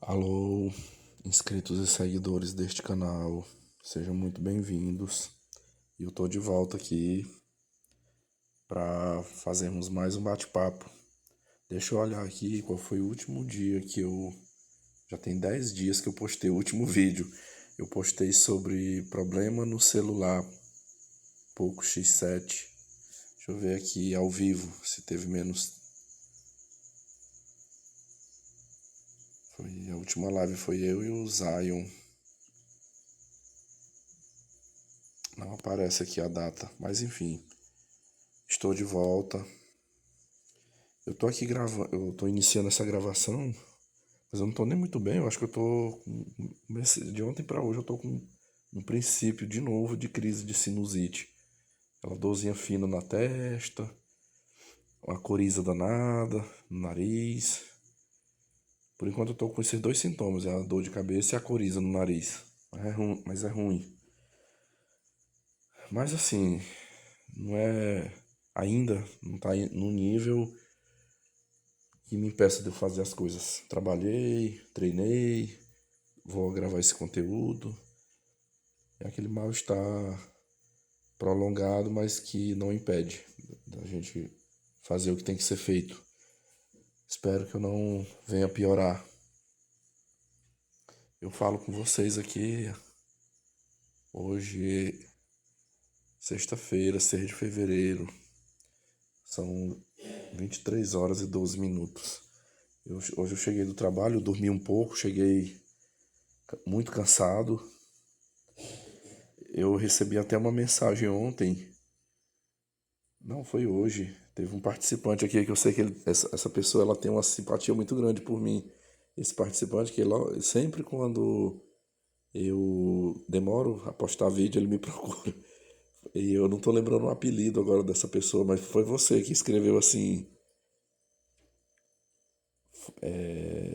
Alô, inscritos e seguidores deste canal, sejam muito bem-vindos. E eu tô de volta aqui para fazermos mais um bate-papo. Deixa eu olhar aqui qual foi o último dia que eu. Já tem 10 dias que eu postei o último vídeo. Eu postei sobre problema no celular Poco X7. Deixa eu ver aqui ao vivo se teve menos. A última live foi eu e o Zion. Não aparece aqui a data, mas enfim, estou de volta. Eu tô aqui gravando, eu tô iniciando essa gravação, mas eu não tô nem muito bem. Eu acho que eu tô de ontem pra hoje eu tô com um princípio de novo de crise de sinusite. Aquela dorzinha fina na testa, uma coriza danada no nariz. Por enquanto eu tô com esses dois sintomas, é a dor de cabeça e a coriza no nariz. Mas é ruim. Mas assim, não é ainda não tá no nível que me impeça de eu fazer as coisas. Trabalhei, treinei, vou gravar esse conteúdo. É aquele mal-estar prolongado, mas que não impede da gente fazer o que tem que ser feito. Espero que eu não venha piorar. Eu falo com vocês aqui hoje, sexta-feira, 6 de fevereiro. São 23 horas e 12 minutos. Hoje eu cheguei do trabalho, dormi um pouco, cheguei muito cansado. Eu recebi até uma mensagem ontem. Não, foi hoje. Teve um participante aqui que eu sei que essa pessoa ela tem uma simpatia muito grande por mim. Esse participante que sempre quando eu demoro a postar vídeo, ele me procura. E eu não tô lembrando o apelido agora dessa pessoa, mas foi você que escreveu assim: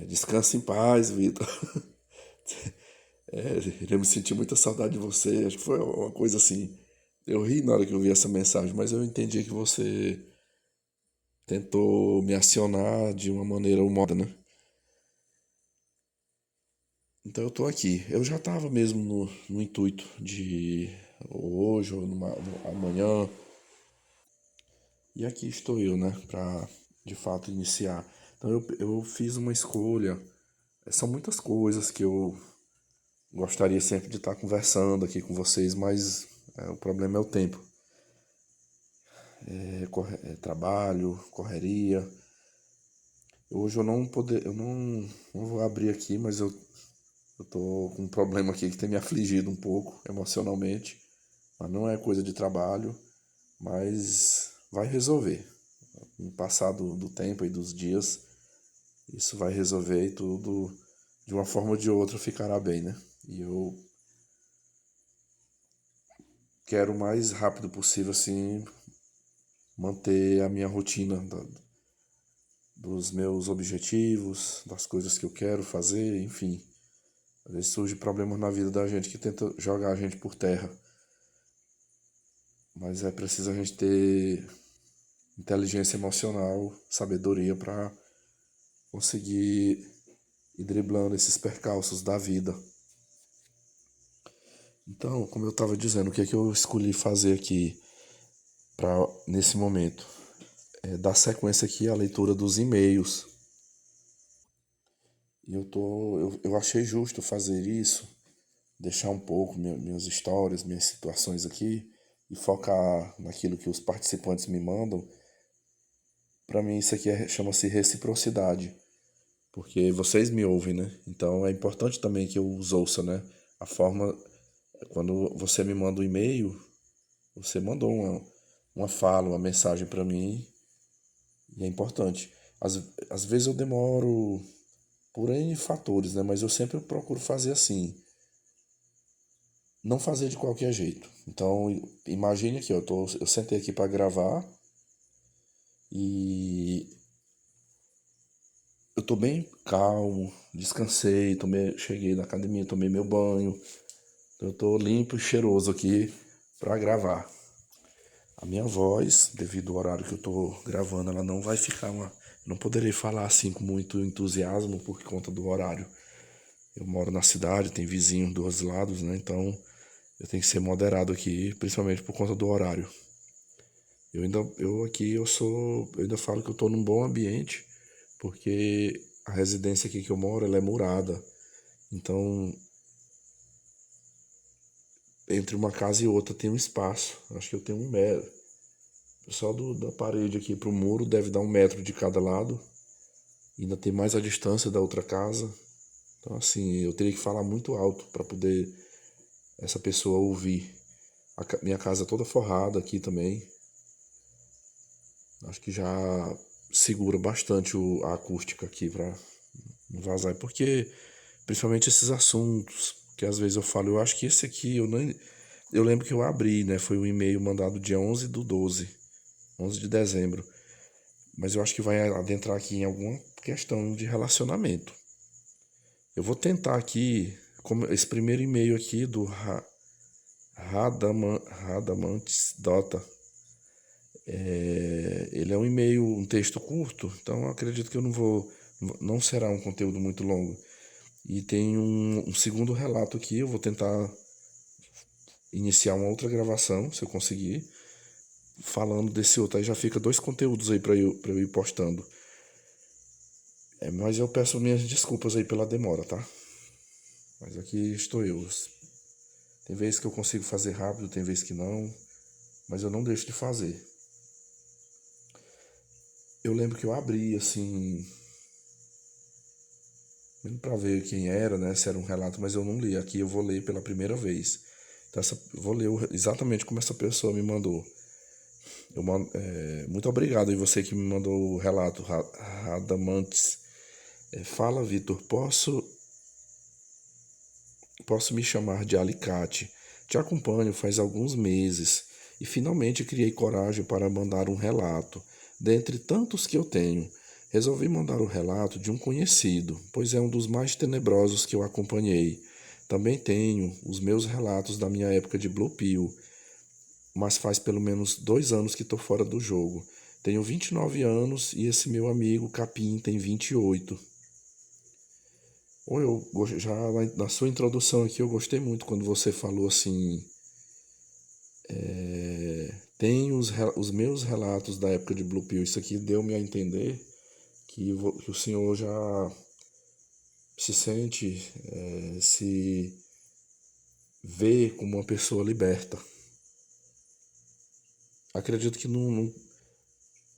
Descanse em paz, Vitor. Eu me senti muita saudade de você. Acho que foi uma coisa assim. Eu ri na hora que eu vi essa mensagem, mas eu entendi que você tentou me acionar de uma maneira humorada, né? Então eu tô aqui. Eu já tava mesmo no intuito de hoje ou amanhã. E aqui estou eu, né? Pra de fato iniciar. Então eu fiz uma escolha. São muitas coisas que eu gostaria sempre de estar conversando aqui com vocês, mas o problema é o tempo. Trabalho, correria. Hoje eu não vou abrir aqui, mas eu tô com um problema aqui que tem me afligido um pouco emocionalmente. Mas não é coisa de trabalho, mas vai resolver. Com o passar do tempo e dos dias, isso vai resolver e tudo, de uma forma ou de outra, ficará bem, né? E eu quero o mais rápido possível, assim, manter a minha rotina dos meus objetivos, das coisas que eu quero fazer, enfim. Às vezes surge problemas na vida da gente que tenta jogar a gente por terra. Mas é preciso a gente ter inteligência emocional, sabedoria para conseguir ir driblando esses percalços da vida. Então, como eu estava dizendo, o que é que eu escolhi fazer aqui para nesse momento? É dar sequência aqui à leitura dos e-mails. E eu achei justo fazer isso, deixar um pouco minhas histórias, minhas situações aqui e focar naquilo que os participantes me mandam. Para mim isso aqui chama-se reciprocidade, porque vocês me ouvem, né? Então é importante também que eu os ouça, né? A forma, quando você me manda um e-mail, você mandou uma fala, uma mensagem para mim e é importante. Às vezes eu demoro por N fatores, né? Mas eu sempre procuro fazer assim, não fazer de qualquer jeito. Então imagine aqui, eu sentei aqui para gravar e eu tô bem calmo, descansei, cheguei na academia, tomei meu banho. Eu tô limpo e cheiroso aqui para gravar. A minha voz, devido ao horário que eu tô gravando, ela não vai ficar uma. Não poderei falar assim com muito entusiasmo por conta do horário. Eu moro na cidade, tem vizinhos dos dois lados, né? Então eu tenho que ser moderado aqui, principalmente por conta do horário. Eu ainda falo que eu tô num bom ambiente, porque a residência aqui que eu moro, ela é murada. Então, entre uma casa e outra tem um espaço. Acho que eu tenho 1 metro. Só da parede aqui pro muro deve dar 1 metro de cada lado. Ainda tem mais a distância da outra casa. Então, assim, eu teria que falar muito alto para poder essa pessoa ouvir. Minha casa é toda forrada aqui também. Acho que já segura bastante a acústica aqui para não vazar. Porque, principalmente esses assuntos, que às vezes eu falo, eu acho que esse aqui, eu lembro que eu abri, né? Foi um e-mail mandado dia 11/12, 11 de dezembro. Mas eu acho que vai adentrar aqui em alguma questão de relacionamento. Eu vou tentar aqui, como esse primeiro e-mail aqui do Radamantes Dota. Ele é um e-mail, um texto curto, então eu acredito que não será um conteúdo muito longo. E tem um segundo relato aqui, eu vou tentar iniciar uma outra gravação, se eu conseguir, falando desse outro. Aí já fica 2 conteúdos aí para eu ir postando. Mas eu peço minhas desculpas aí pela demora, tá? Mas aqui estou eu. Tem vezes que eu consigo fazer rápido, tem vezes que não, mas eu não deixo de fazer. Eu lembro que eu abri assim, mesmo para ver quem era, né, se era um relato, mas eu não li. Aqui eu vou ler pela primeira vez. Então, vou ler exatamente como essa pessoa me mandou. Muito obrigado aí você que me mandou o relato, Radamantes. Fala, Vitor, posso me chamar de Alicate. Te acompanho faz alguns meses e finalmente criei coragem para mandar um relato. Dentre tantos que eu tenho, resolvi mandar o relato de um conhecido, pois é um dos mais tenebrosos que eu acompanhei. Também tenho os meus relatos da minha época de Blue Pill, mas faz pelo menos 2 anos que estou fora do jogo. Tenho 29 anos e esse meu amigo Capim tem 28. Já na sua introdução aqui eu gostei muito quando você falou assim, tem os meus relatos da época de Blue Pill. Isso aqui deu-me a entender que o senhor já se sente, se vê como uma pessoa liberta. Acredito que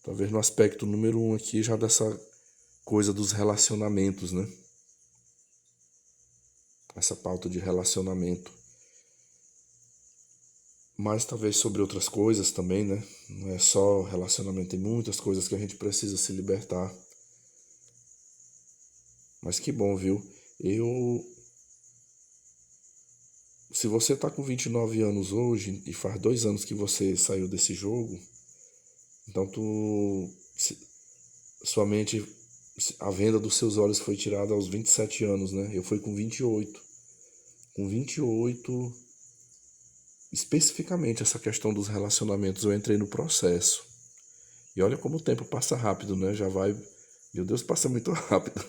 talvez no aspecto número 1 aqui já dessa coisa dos relacionamentos, né? Essa pauta de relacionamento. Mas talvez sobre outras coisas também, né? Não é só relacionamento, tem muitas coisas que a gente precisa se libertar. Mas que bom, viu? Se você tá com 29 anos hoje e faz 2 anos que você saiu desse jogo, então sua mente, a venda dos seus olhos foi tirada aos 27 anos, né? Eu fui com 28. Com 28, especificamente essa questão dos relacionamentos, eu entrei no processo. E olha como o tempo passa rápido, né? Já vai. Meu Deus, passa muito rápido.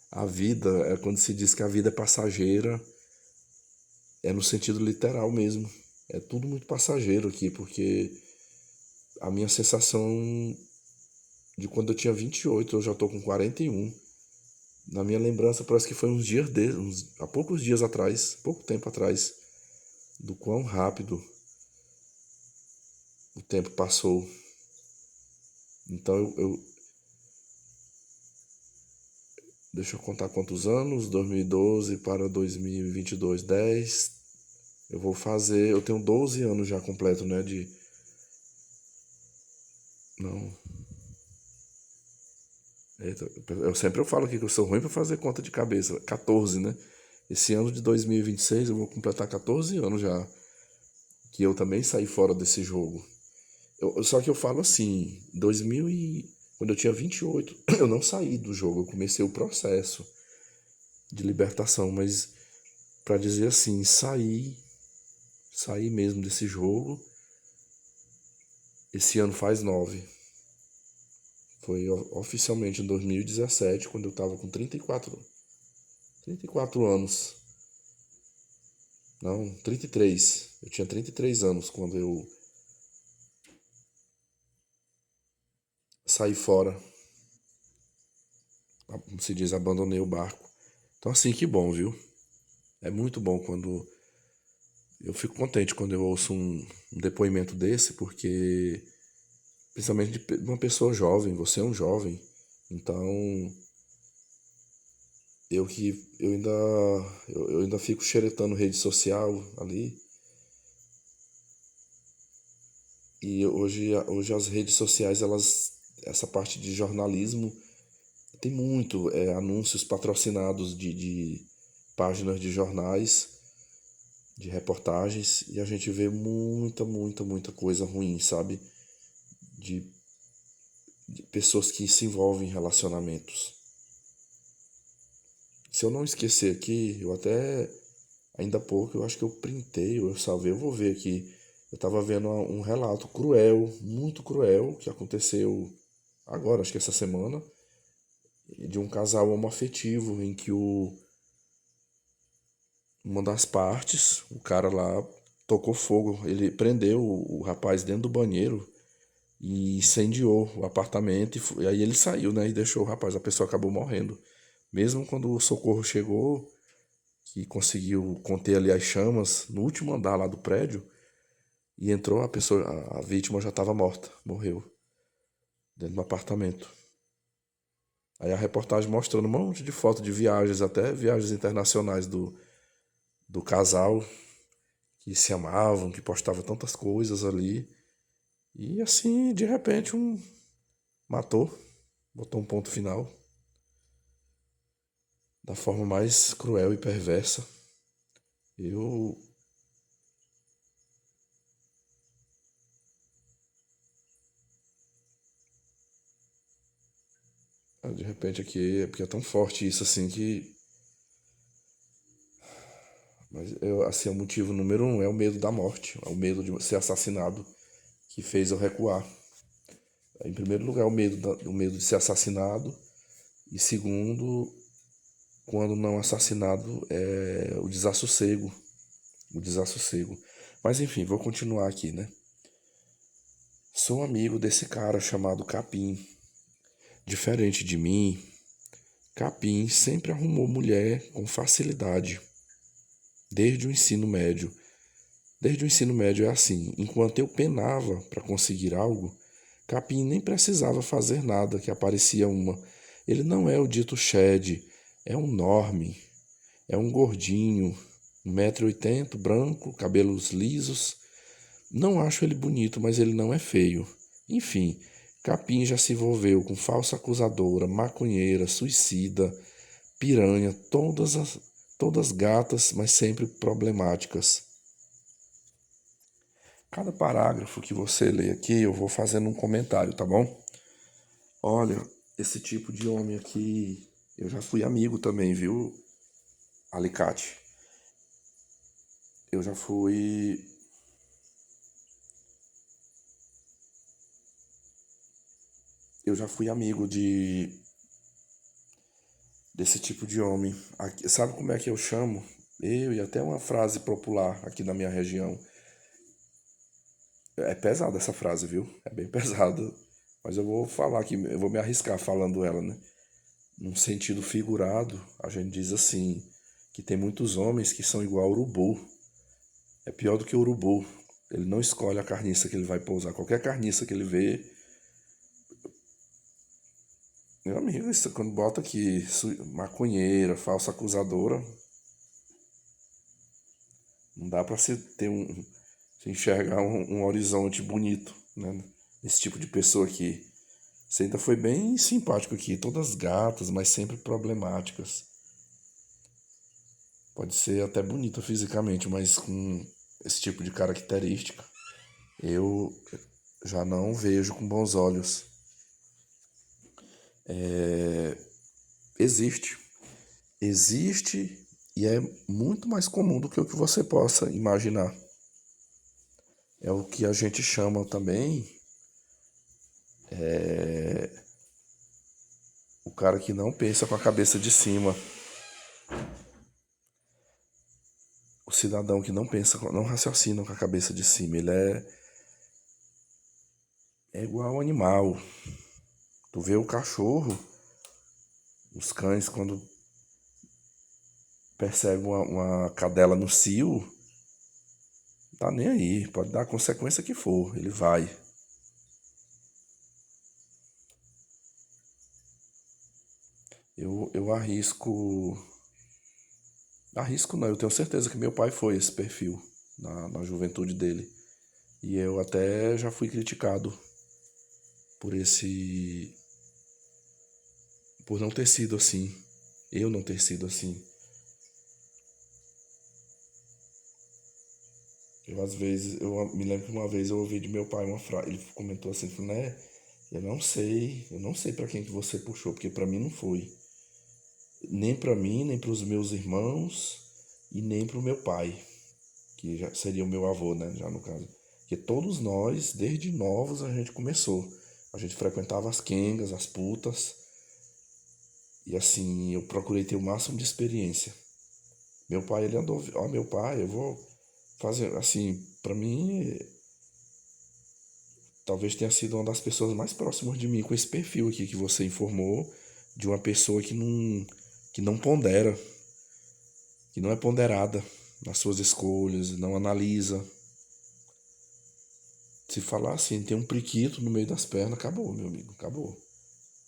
A vida, quando se diz que a vida é passageira, é no sentido literal mesmo. É tudo muito passageiro aqui, porque a minha sensação de quando eu tinha 28, eu já tô com 41. Na minha lembrança, parece que foi há poucos dias atrás, pouco tempo atrás, do quão rápido o tempo passou. Então deixa eu contar quantos anos, 2012 para 2022, 10. Eu tenho 12 anos já completo, né, não, eita, eu falo aqui que eu sou ruim para fazer conta de cabeça, 14, né? Esse ano de 2026 eu vou completar 14 anos já, que eu também saí fora desse jogo. Só que eu falo assim, quando eu tinha 28, eu não saí do jogo, eu comecei o processo de libertação, mas para dizer assim, saí mesmo desse jogo, esse ano faz 9. Foi oficialmente em 2017, quando eu tava com 34. 34 anos. Não, 33. Eu tinha 33 anos quando eu saí fora, como se diz, abandonei o barco. Então, assim, que bom, viu? É muito bom quando. Eu fico contente quando eu ouço um depoimento desse, porque. Principalmente de uma pessoa jovem, você é um jovem. Então, eu ainda fico xeretando rede social ali. E hoje as redes sociais, essa parte de jornalismo, tem muito anúncios patrocinados de páginas de jornais, de reportagens, e a gente vê muita coisa ruim, sabe? De, de pessoas que se envolvem em relacionamentos. Se eu não esquecer aqui, eu até, ainda há pouco, eu acho que eu printei, eu salvei, eu vou ver aqui. Eu tava vendo um relato cruel, muito cruel, que aconteceu agora, acho que essa semana, de um casal homoafetivo em que uma das partes, o cara lá tocou fogo, ele prendeu o rapaz dentro do banheiro e incendiou o apartamento e aí ele saiu, né, e deixou o rapaz, a pessoa acabou morrendo. Mesmo quando o socorro chegou, que conseguiu conter ali as chamas no último andar lá do prédio e entrou a pessoa, a vítima já estava morta, morreu dentro do apartamento. Aí a reportagem mostrando um monte de fotos de viagens, até viagens internacionais do casal que se amavam, que postavam tantas coisas ali. E assim, de repente, matou, botou um ponto final da forma mais cruel e perversa. Eu, de repente aqui, é porque é tão forte isso assim que. Mas assim, o motivo número um é o medo da morte, é o medo de ser assassinado que fez eu recuar. Em primeiro lugar, o medo de ser assassinado. E segundo, quando não assassinado, é o desassossego. O desassossego. Mas enfim, vou continuar aqui, né? Sou amigo desse cara chamado Capim. Diferente de mim, Capim sempre arrumou mulher com facilidade. Desde o ensino médio. Desde o ensino médio é assim. Enquanto eu penava para conseguir algo, Capim nem precisava fazer nada que aparecia uma. Ele não é o dito Shed, é um norme, é um gordinho, 1,80 m, branco, cabelos lisos. Não acho ele bonito, mas ele não é feio. Enfim, Capim já se envolveu com falsa acusadora, maconheira, suicida, piranha, todas gatas, mas sempre problemáticas. Cada parágrafo que você lê aqui, eu vou fazendo um comentário, tá bom? Olha, esse tipo de homem aqui, eu já fui amigo também, viu, Alicate? Eu já fui, eu já fui amigo desse tipo de homem. Aqui, sabe como é que eu chamo? Eu e até uma frase popular aqui na minha região. É pesada essa frase, viu? É bem pesada. Mas eu vou falar aqui, eu vou me arriscar falando ela, né? Num sentido figurado, a gente diz assim, que tem muitos homens que são igual ao urubu. É pior do que o urubu. Ele não escolhe a carniça que ele vai pousar. Qualquer carniça que ele vê. Meu amigo, isso quando bota aqui maconheira, falsa acusadora, não dá pra se enxergar um horizonte bonito, né? Esse tipo de pessoa aqui. Você ainda foi bem simpático aqui, todas gatas, mas sempre problemáticas. Pode ser até bonita fisicamente, mas com esse tipo de característica, eu já não vejo com bons olhos. Existe. Existe e é muito mais comum do que o que você possa imaginar. É o que a gente chama também o cara que não pensa com a cabeça de cima. cidadão que não pensa, não raciocina com a cabeça de cima. Ele é igual ao animal. Tu vê o cachorro, os cães, quando percebem uma cadela no cio, não tá nem aí. Pode dar a consequência que for, ele vai. Eu arrisco. Arrisco não, eu tenho certeza que meu pai foi esse perfil na juventude dele. E eu até já fui criticado por esse. Por não ter sido assim. Eu não ter sido assim. Eu às vezes, eu me lembro que uma vez eu ouvi de meu pai uma frase, ele comentou assim, falou, né? Eu não sei para quem que você puxou, porque para mim não foi. Nem para mim, nem para os meus irmãos e nem para o meu pai, que já seria o meu avô, né, já no caso. Porque todos nós, desde novos, a gente começou. A gente frequentava as quengas, as putas, e assim, eu procurei ter o máximo de experiência. Meu pai, ele andou, ó, meu pai, eu vou fazer, assim, para mim, talvez tenha sido uma das pessoas mais próximas de mim com esse perfil aqui que você informou, de uma pessoa que não pondera, que não é ponderada nas suas escolhas, não analisa. Se falar assim, tem um priquito no meio das pernas, acabou, meu amigo, acabou.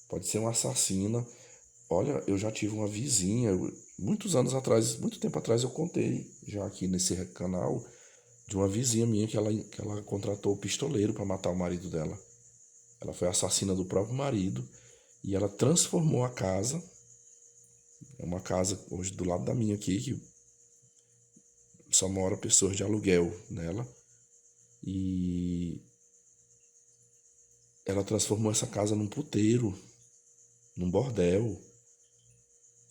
Pode ser uma assassina. Olha, eu já tive uma vizinha, muitos anos atrás, muito tempo atrás eu contei, já aqui nesse canal, de uma vizinha minha que ela contratou o pistoleiro para matar o marido dela. Ela foi assassina do próprio marido e ela transformou a casa, é uma casa hoje do lado da minha aqui, que só mora pessoas de aluguel nela, e ela transformou essa casa num puteiro, num bordel.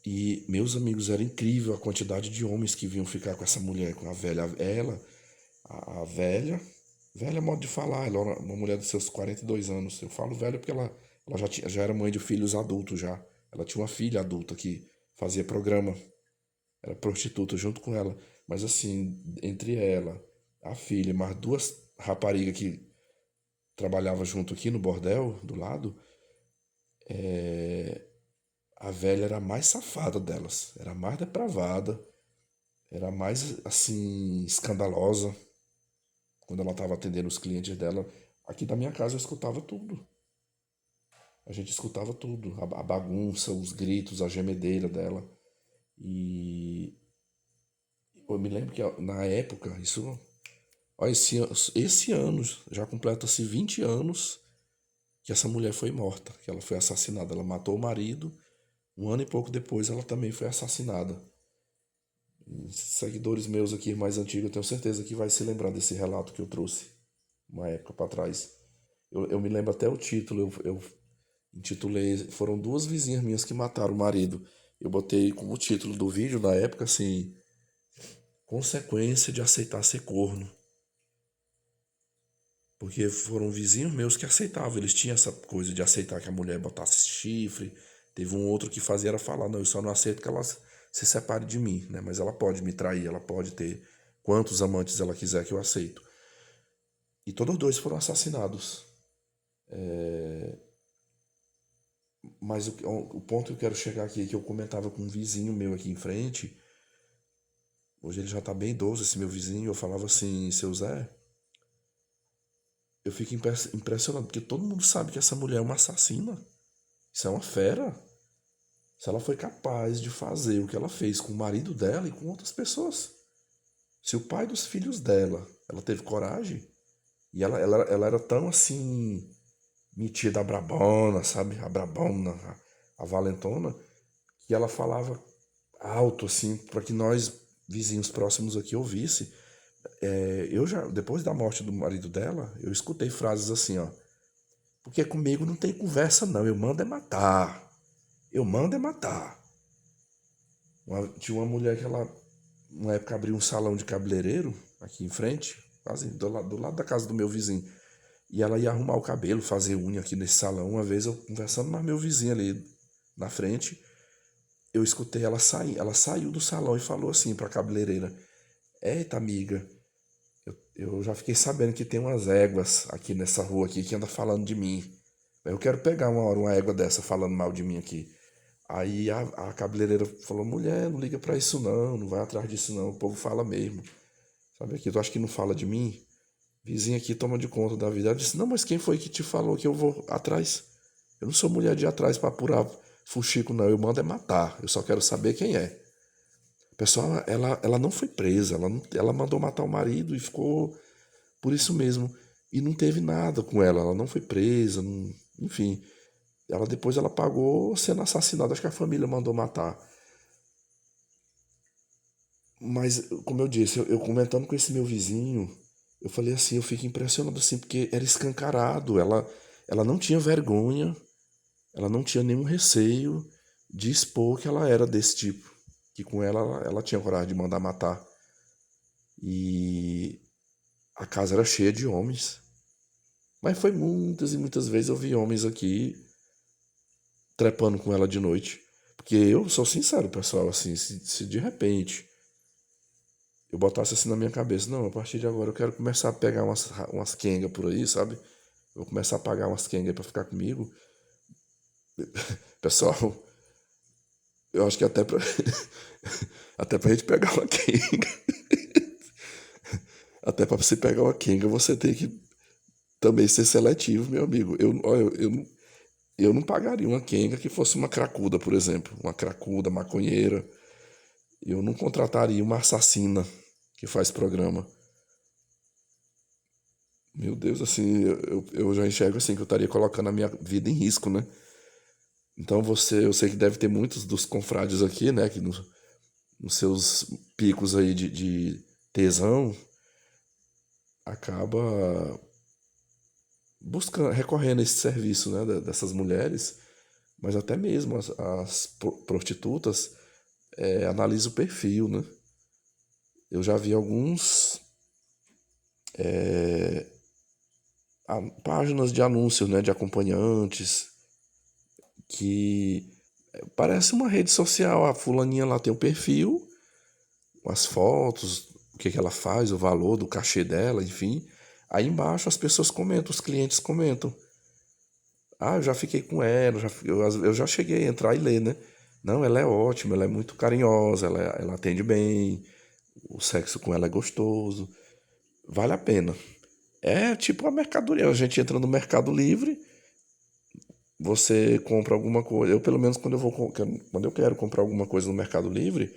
E meus amigos, era incrível a quantidade de homens que vinham ficar com essa mulher, com a velha. Ela, a velha, velha é modo de falar, ela era uma mulher dos seus 42 anos. Eu falo velha porque ela já era mãe de filhos adultos já. Ela tinha uma filha adulta que fazia programa, era prostituta junto com ela. Mas assim, entre ela, a filha, mais duas raparigas que trabalhavam junto aqui no bordel, do lado, a velha era a mais safada delas, era a mais depravada, era a mais assim escandalosa quando ela estava atendendo os clientes dela. Aqui da minha casa eu escutava tudo. A gente escutava tudo, a bagunça, os gritos, a gemedeira dela. E eu me lembro que na época, isso, ó, esse ano já completa-se 20 anos que essa mulher foi morta, que ela foi assassinada. Ela matou o marido, um ano e pouco depois ela também foi assassinada. Seguidores meus aqui mais antigos, eu tenho certeza que vai se lembrar desse relato que eu trouxe uma época para trás. Eu me lembro até o título, eu intitulei, foram duas vizinhas minhas que mataram o marido. Eu botei como título do vídeo na época assim, consequência de aceitar ser corno. Porque foram vizinhos meus que aceitavam, eles tinham essa coisa de aceitar que a mulher botasse chifre. Teve um outro que fazia era falar, não, eu só não aceito que ela se separe de mim, né? Mas ela pode me trair, ela pode ter quantos amantes ela quiser que eu aceito. E todos dois foram assassinados. Mas o ponto que eu quero chegar aqui é que eu comentava com um vizinho meu aqui em frente. Hoje ele já tá bem idoso, esse meu vizinho. Eu falava assim, seu Zé, eu fico impressionado, porque todo mundo sabe que essa mulher é uma assassina. Isso é uma fera. Se ela foi capaz de fazer o que ela fez com o marido dela e com outras pessoas. Se o pai dos filhos dela, ela teve coragem, e ela era tão assim, metida a brabona, sabe? A brabona, a valentona, que ela falava alto, assim, para que nós, vizinhos próximos aqui, ouvisse. Eu já, depois da morte do marido dela, eu escutei frases assim, ó. Porque comigo não tem conversa, não. Eu mando é matar. Eu mando é matar. Tinha uma mulher que ela, uma época, abriu um salão de cabeleireiro aqui em frente, quase do lado da casa do meu vizinho. E ela ia arrumar o cabelo, fazer unha aqui nesse salão. Uma vez eu conversando com meu vizinho ali na frente, eu escutei ela sair. Ela saiu do salão e falou assim para a cabeleireira: Eita, amiga, eu já fiquei sabendo que tem umas éguas aqui nessa rua aqui que anda falando de mim. Eu quero pegar uma hora uma égua dessa falando mal de mim aqui. Aí a cabeleireira falou, mulher, não liga pra isso não, não vai atrás disso não, o povo fala mesmo. Sabe aqui, tu acha que não fala de mim? Vizinha aqui toma de conta da vida. Ela disse, não, mas quem foi que te falou que eu vou atrás? Eu não sou mulher de ir atrás pra apurar fuxico, não. Eu mando é matar. Eu só quero saber quem é. Pessoal, ela não foi presa. Ela mandou matar o marido e ficou por isso mesmo. E não teve nada com ela. Ela não foi presa. Enfim. Depois ela pagou sendo assassinada. Acho que a família mandou matar. Mas, como eu disse, eu comentando com esse meu vizinho, eu falei assim, eu fico impressionado assim, porque era escancarado. Ela não tinha vergonha, ela não tinha nenhum receio de expor que ela era desse tipo. Que com ela tinha coragem de mandar matar. E a casa era cheia de homens. Mas foi muitas e muitas vezes eu vi homens aqui trepando com ela de noite. Porque eu sou sincero, pessoal, assim, se de repente eu botasse assim na minha cabeça, não, a partir de agora eu quero começar a pegar umas quengas por aí, sabe? Eu vou começar a pagar umas quengas aí pra ficar comigo. Pessoal, eu acho que até pra, até pra gente pegar uma quenga, até pra você pegar uma quenga, você tem que também ser seletivo, meu amigo. Eu não pagaria uma quenga que fosse uma cracuda, por exemplo. Uma cracuda, maconheira. Eu não contrataria uma assassina que faz programa. Meu Deus, assim, eu já enxergo assim que eu estaria colocando a minha vida em risco, né? Então eu sei que deve ter muitos dos confrades aqui, né? Que nos seus picos aí de tesão, acaba buscando, recorrendo a esse serviço, né? Dessas mulheres, mas até mesmo as prostitutas analisa o perfil, né? Eu já vi alguns páginas de anúncios, né? De acompanhantes que parece uma rede social. A fulaninha lá tem o perfil, as fotos, o que ela faz, o valor do cachê dela, enfim. Aí embaixo as pessoas comentam, os clientes comentam. Ah, eu já fiquei com ela, eu já cheguei a entrar e ler, né? Não, ela é ótima, ela é muito carinhosa, ela atende bem, o sexo com ela é gostoso, vale a pena. É tipo a mercadoria, a gente entra no Mercado Livre, você compra alguma coisa. Eu, pelo menos, quando eu quero comprar alguma coisa no Mercado Livre,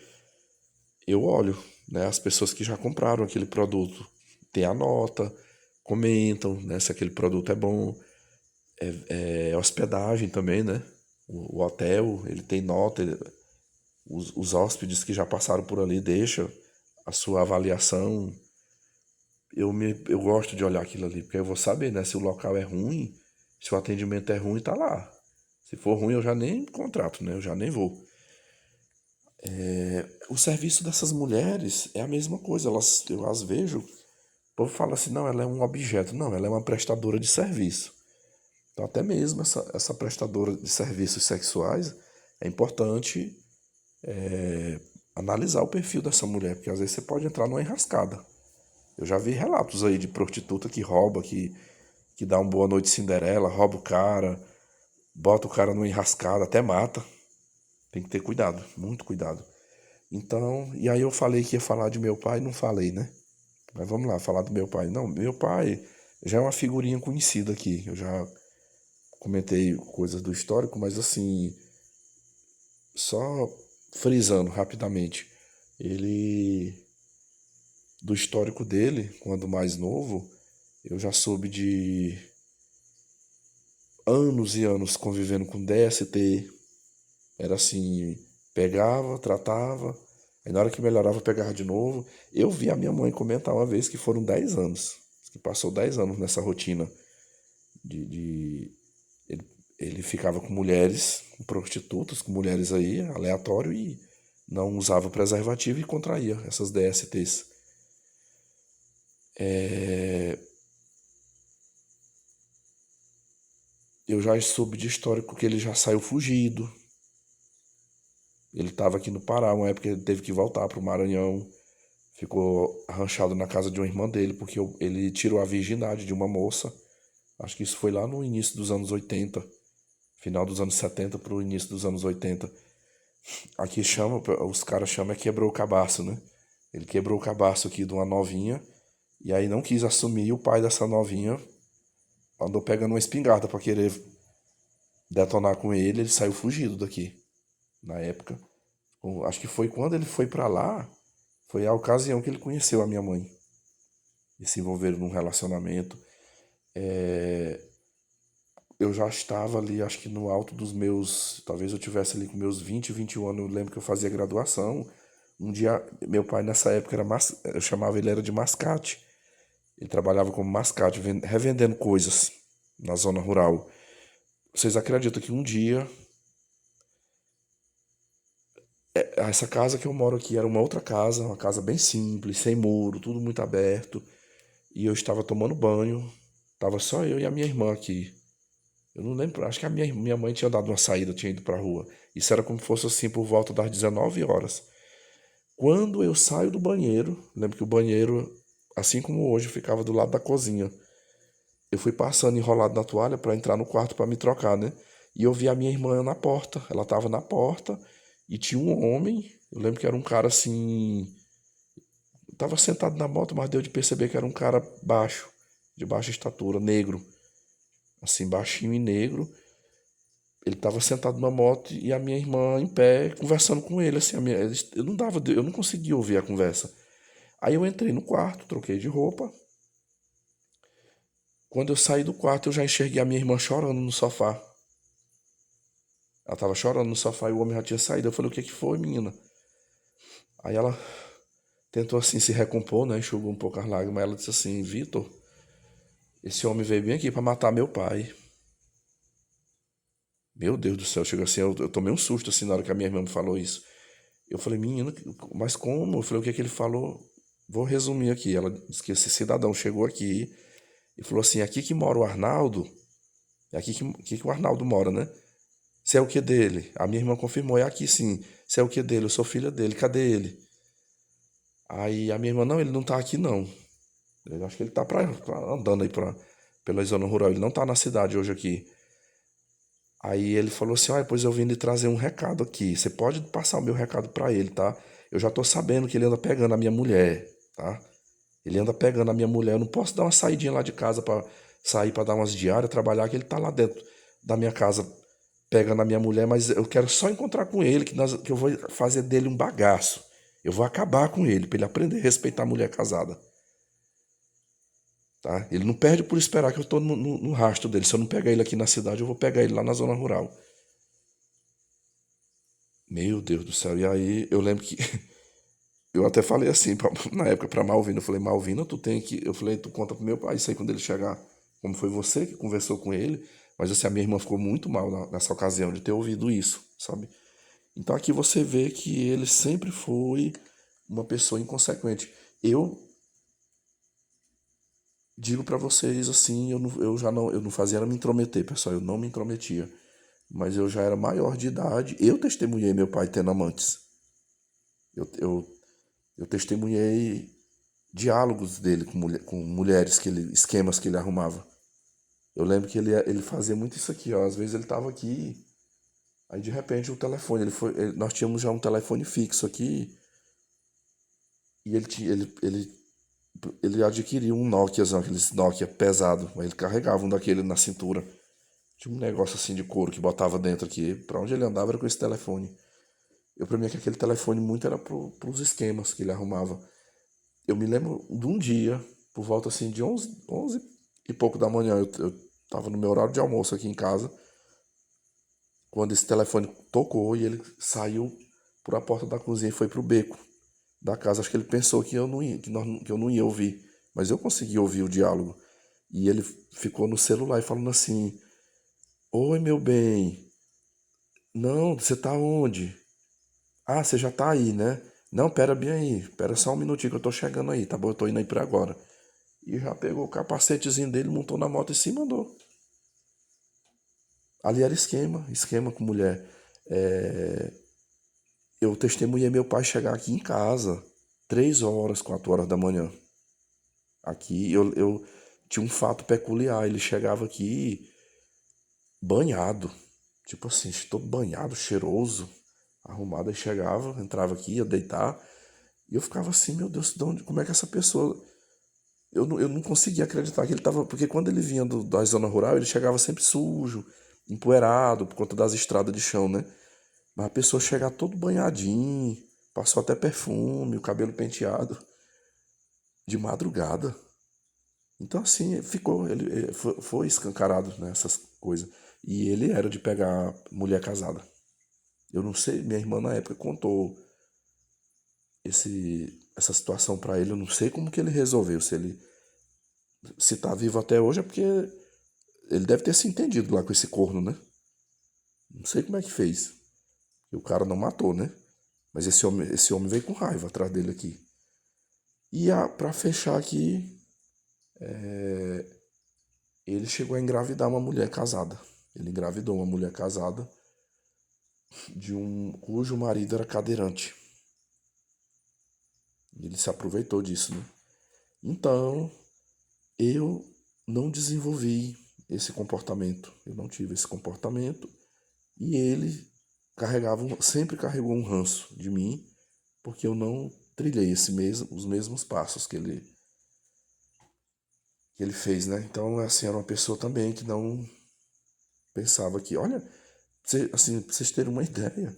eu olho, né, as pessoas que já compraram aquele produto. Tem a nota, comentam, né, se aquele produto é bom. Hospedagem também, né? O hotel, ele tem nota, os hóspedes que já passaram por ali deixam a sua avaliação. Eu gosto de olhar aquilo ali, porque eu vou saber, né? Se o local é ruim, se o atendimento é ruim, tá lá. Se for ruim, eu já nem contrato, né? Eu já nem vou. O serviço dessas mulheres é a mesma coisa. Eu as vejo, o povo fala assim, não, ela é um objeto. Não, ela é uma prestadora de serviço. Então, até mesmo essa prestadora de serviços sexuais, é importante analisar o perfil dessa mulher, porque às vezes você pode entrar numa enrascada. Eu já vi relatos aí de prostituta que rouba, que dá uma boa noite Cinderela, rouba o cara, bota o cara numa enrascada, até mata. Tem que ter cuidado, muito cuidado. Então, e aí eu falei que ia falar de meu pai, não falei, né? Mas vamos lá, falar do meu pai. Não, meu pai já é uma figurinha conhecida aqui. Eu já comentei coisas do histórico, mas assim, só frisando rapidamente, ele, do histórico dele, quando mais novo, eu já soube de anos e anos convivendo com DST. Era assim, pegava, tratava, aí na hora que melhorava, pegava de novo. Eu vi a minha mãe comentar uma vez que foram 10 anos, que passou 10 anos nessa rotina de ele, ele ficava com mulheres, com prostitutas, com mulheres aí, aleatório, e não usava preservativo e contraía essas DSTs. Eu já soube de histórico que ele já saiu fugido. Ele estava aqui no Pará, uma época ele teve que voltar para o Maranhão, ficou arranchado na casa de uma irmã dele, porque ele tirou a virgindade de uma moça. Acho que isso foi lá no início dos anos 80, final dos anos 70 para o início dos anos 80. Aqui chama, os caras chamam quebrou o cabaço, né? Ele quebrou o cabaço aqui de uma novinha e aí não quis assumir. E o pai dessa novinha andou pegando uma espingarda para querer detonar com ele. Ele saiu fugido daqui na época. Acho que foi quando ele foi para lá, foi a ocasião que ele conheceu a minha mãe. E se envolveram num relacionamento. Eu já estava ali, acho que no alto dos meus. Talvez eu tivesse ali com meus 20, 21 anos. Eu lembro que eu fazia graduação. Um dia, meu pai nessa época era. Eu chamava ele era de mascate. Ele trabalhava como mascate, revendendo coisas na zona rural. Vocês acreditam que um dia. Essa casa que eu moro aqui era uma outra casa, uma casa bem simples, sem muro, tudo muito aberto. E eu estava tomando banho. Tava só eu e a minha irmã aqui. Eu não lembro, acho que a minha mãe tinha dado uma saída, tinha ido pra rua. Isso era como se fosse assim por volta das 19 horas. Quando eu saio do banheiro, lembro que o banheiro, assim como hoje, ficava do lado da cozinha. Eu fui passando enrolado na toalha para entrar no quarto para me trocar, né? E eu vi a minha irmã na porta. Ela tava na porta e tinha um homem. Eu lembro que era um cara assim. Tava sentado na moto, mas deu de perceber que era um cara baixo, de baixa estatura, negro. Assim, baixinho e negro. Ele estava sentado na moto e a minha irmã em pé, conversando com ele, assim, eu não conseguia ouvir a conversa. Aí eu entrei no quarto, troquei de roupa. Quando eu saí do quarto, eu já enxerguei a minha irmã chorando no sofá. Ela estava chorando no sofá e o homem já tinha saído. Eu falei, o que que foi, menina? Aí ela tentou assim se recompor, né? Enxugou um pouco as lágrimas. Ela disse assim, Vitor, esse homem veio bem aqui para matar meu pai. Meu Deus do céu, chegou assim, eu tomei um susto assim na hora que a minha irmã me falou isso. Eu falei, menina, mas como? Eu falei, o que é que ele falou? Vou resumir aqui. Ela disse que esse cidadão chegou aqui e falou assim, aqui que mora o Arnaldo, é aqui que o Arnaldo mora, né? Você é o que dele? A minha irmã confirmou, é aqui sim. Você é o que dele? Eu sou filha dele, cadê ele? Aí a minha irmã, não, ele não tá aqui não. Eu acho que ele tá andando aí pela zona rural, ele não tá na cidade hoje aqui. Aí ele falou assim, ah, pois eu vim lhe trazer um recado aqui. Você pode passar o meu recado pra ele, tá? Eu já tô sabendo que ele anda pegando a minha mulher, tá? Ele anda pegando a minha mulher. Eu não posso dar uma saidinha lá de casa pra sair pra dar umas diárias, trabalhar, que ele tá lá dentro da minha casa pegando a minha mulher, mas eu quero só encontrar com ele, que eu vou fazer dele um bagaço. Eu vou acabar com ele, pra ele aprender a respeitar a mulher casada. Tá? Ele não perde por esperar que eu tô no rastro dele. Se eu não pegar ele aqui na cidade, eu vou pegar ele lá na zona rural. Meu Deus do céu. E aí eu lembro que eu até falei assim, na época pra Malvina, eu falei, Malvina, tu tem que. Eu falei, tu conta pro meu pai isso aí quando ele chegar. Como foi você que conversou com ele. Mas assim, a minha irmã ficou muito mal nessa ocasião de ter ouvido isso, sabe? Então aqui você vê que ele sempre foi uma pessoa inconsequente. Eu digo pra vocês assim, eu não fazia era me intrometer, pessoal, eu não me intrometia. Mas eu já era maior de idade. Eu testemunhei meu pai tendo amantes. Eu, eu, eu testemunhei diálogos dele com mulheres, esquemas que ele arrumava. Eu lembro que ele fazia muito isso aqui, ó. Às vezes ele tava aqui, aí de repente o telefone, nós tínhamos já um telefone fixo aqui, e ele adquiriu um Nokiazão, aqueles Nokia pesado, mas ele carregava um daquele na cintura. Tinha um negócio assim de couro que botava dentro aqui. Pra onde ele andava era com esse telefone. Eu pra mim que aquele telefone muito era pros esquemas que ele arrumava. Eu me lembro de um dia, por volta assim de 11 e pouco da manhã, eu tava no meu horário de almoço aqui em casa, quando esse telefone tocou e ele saiu por a porta da cozinha e foi pro beco da casa. Acho que ele pensou que eu não ia, que eu não ia ouvir, mas eu consegui ouvir o diálogo. E ele ficou no celular e falando assim: oi, meu bem, não, você tá onde? Ah, você já tá aí, né? Não, pera bem aí, pera só um minutinho que eu tô chegando aí, tá bom? Eu tô indo aí por agora. E já pegou o capacetezinho dele, montou na moto e se mandou. Ali era esquema com mulher. É, eu testemunhei meu pai chegar aqui em casa, 3 horas, 4 horas da manhã. Aqui eu tinha um fato peculiar. Ele chegava aqui banhado. Tipo assim, estou banhado, cheiroso, arrumado. Aí chegava, entrava aqui, ia deitar. E eu ficava assim, meu Deus, de onde, como é que essa pessoa. Eu não conseguia acreditar que ele estava. Porque quando ele vinha da zona rural, ele chegava sempre sujo, empoeirado, por conta das estradas de chão, né? Mas a pessoa chegar todo banhadinho, passou até perfume, o cabelo penteado, de madrugada. Então assim, ficou, ele foi escancarado nessas coisas. E ele era de pegar mulher casada. Eu não sei, minha irmã na época contou essa situação pra ele, eu não sei como que ele resolveu, se tá vivo até hoje é porque ele deve ter se entendido lá com esse corno, né? Não sei como é que fez. E o cara não matou, né? Mas esse homem veio com raiva atrás dele aqui. E pra fechar aqui, ele chegou a engravidar uma mulher casada. Ele engravidou uma mulher casada cujo marido era cadeirante. E ele se aproveitou disso, né? Então, eu não desenvolvi esse comportamento. Eu não tive esse comportamento. E ele sempre carregou um ranço de mim, porque eu não trilhei os mesmos passos que ele fez, né? Então, assim, era uma pessoa também que não pensava que, olha, assim, pra vocês terem uma ideia,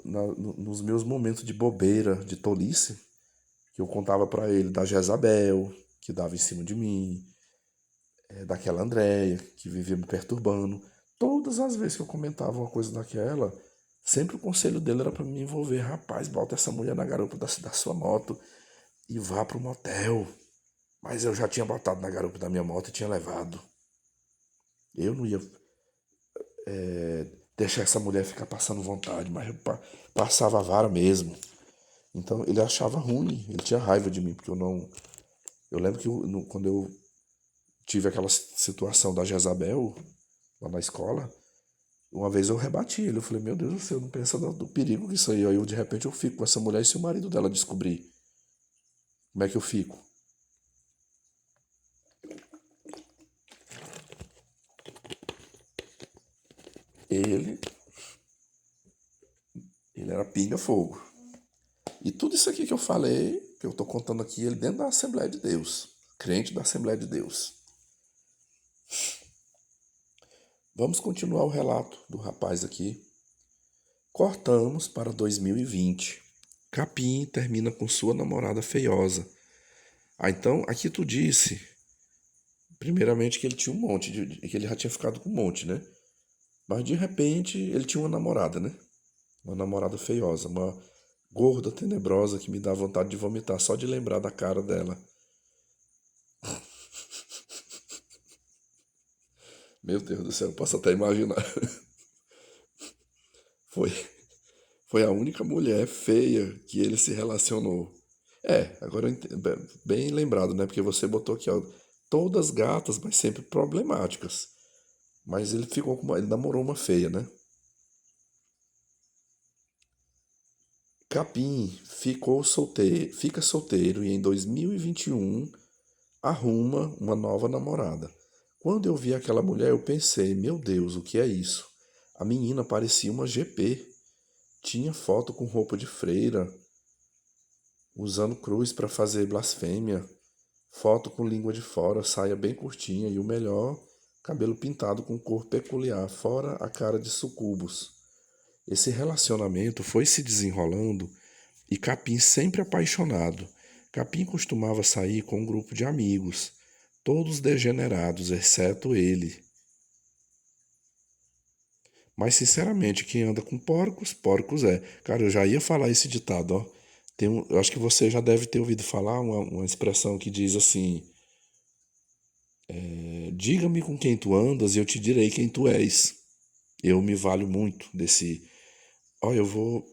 nos meus momentos de bobeira, de tolice, que eu contava pra ele da Jezabel, que dava em cima de mim, daquela Andréia, que vivia me perturbando. Todas as vezes que eu comentava uma coisa daquela, sempre o conselho dele era pra me envolver. Rapaz, bota essa mulher na garupa da sua moto e vá pro motel. Mas eu já tinha botado na garupa da minha moto e tinha levado. Eu não ia deixar essa mulher ficar passando vontade, mas eu passava a vara mesmo. Então ele achava ruim, ele tinha raiva de mim, porque eu não. Eu lembro que quando eu tive aquela situação da Jezabel lá na escola, uma vez eu rebati ele. Eu falei, meu Deus do céu, não pensa do perigo que isso aí. Aí eu, de repente eu fico com essa mulher e se o marido dela descobrir, como é que eu fico? Ele, ele era pinga-fogo. E tudo isso aqui que eu falei, que eu tô contando aqui, ele dentro da Assembleia de Deus. Crente da Assembleia de Deus. Vamos continuar o relato do rapaz aqui. Cortamos para 2020. Capim termina com sua namorada feiosa. Então, aqui tu disse, primeiramente, que ele tinha um monte, que ele já tinha ficado com um monte, né? Mas de repente ele tinha uma namorada, né? Uma namorada feiosa, uma gorda tenebrosa que me dá vontade de vomitar só de lembrar da cara dela. Meu Deus do céu, eu posso até imaginar. Foi, foi a única mulher feia que ele se relacionou. Agora eu entendo, bem lembrado, né? Porque você botou aqui, ó, todas gatas, mas sempre problemáticas. Mas ele namorou uma feia, né? Capim fica solteiro e em 2021 arruma uma nova namorada. Quando eu vi aquela mulher, eu pensei, meu Deus, o que é isso? A menina parecia uma GP. Tinha foto com roupa de freira, usando cruz para fazer blasfêmia, foto com língua de fora, saia bem curtinha e o melhor, cabelo pintado com cor peculiar, fora a cara de sucubus. Esse relacionamento foi se desenrolando e Capim sempre apaixonado. Capim costumava sair com um grupo de amigos, todos degenerados, exceto ele. Mas sinceramente, quem anda com porcos, porcos é. Cara, eu já ia falar esse ditado, ó. Eu acho que você já deve ter ouvido falar uma expressão que diz assim: diga-me com quem tu andas e eu te direi quem tu és. Eu me valho muito desse. Ó, eu vou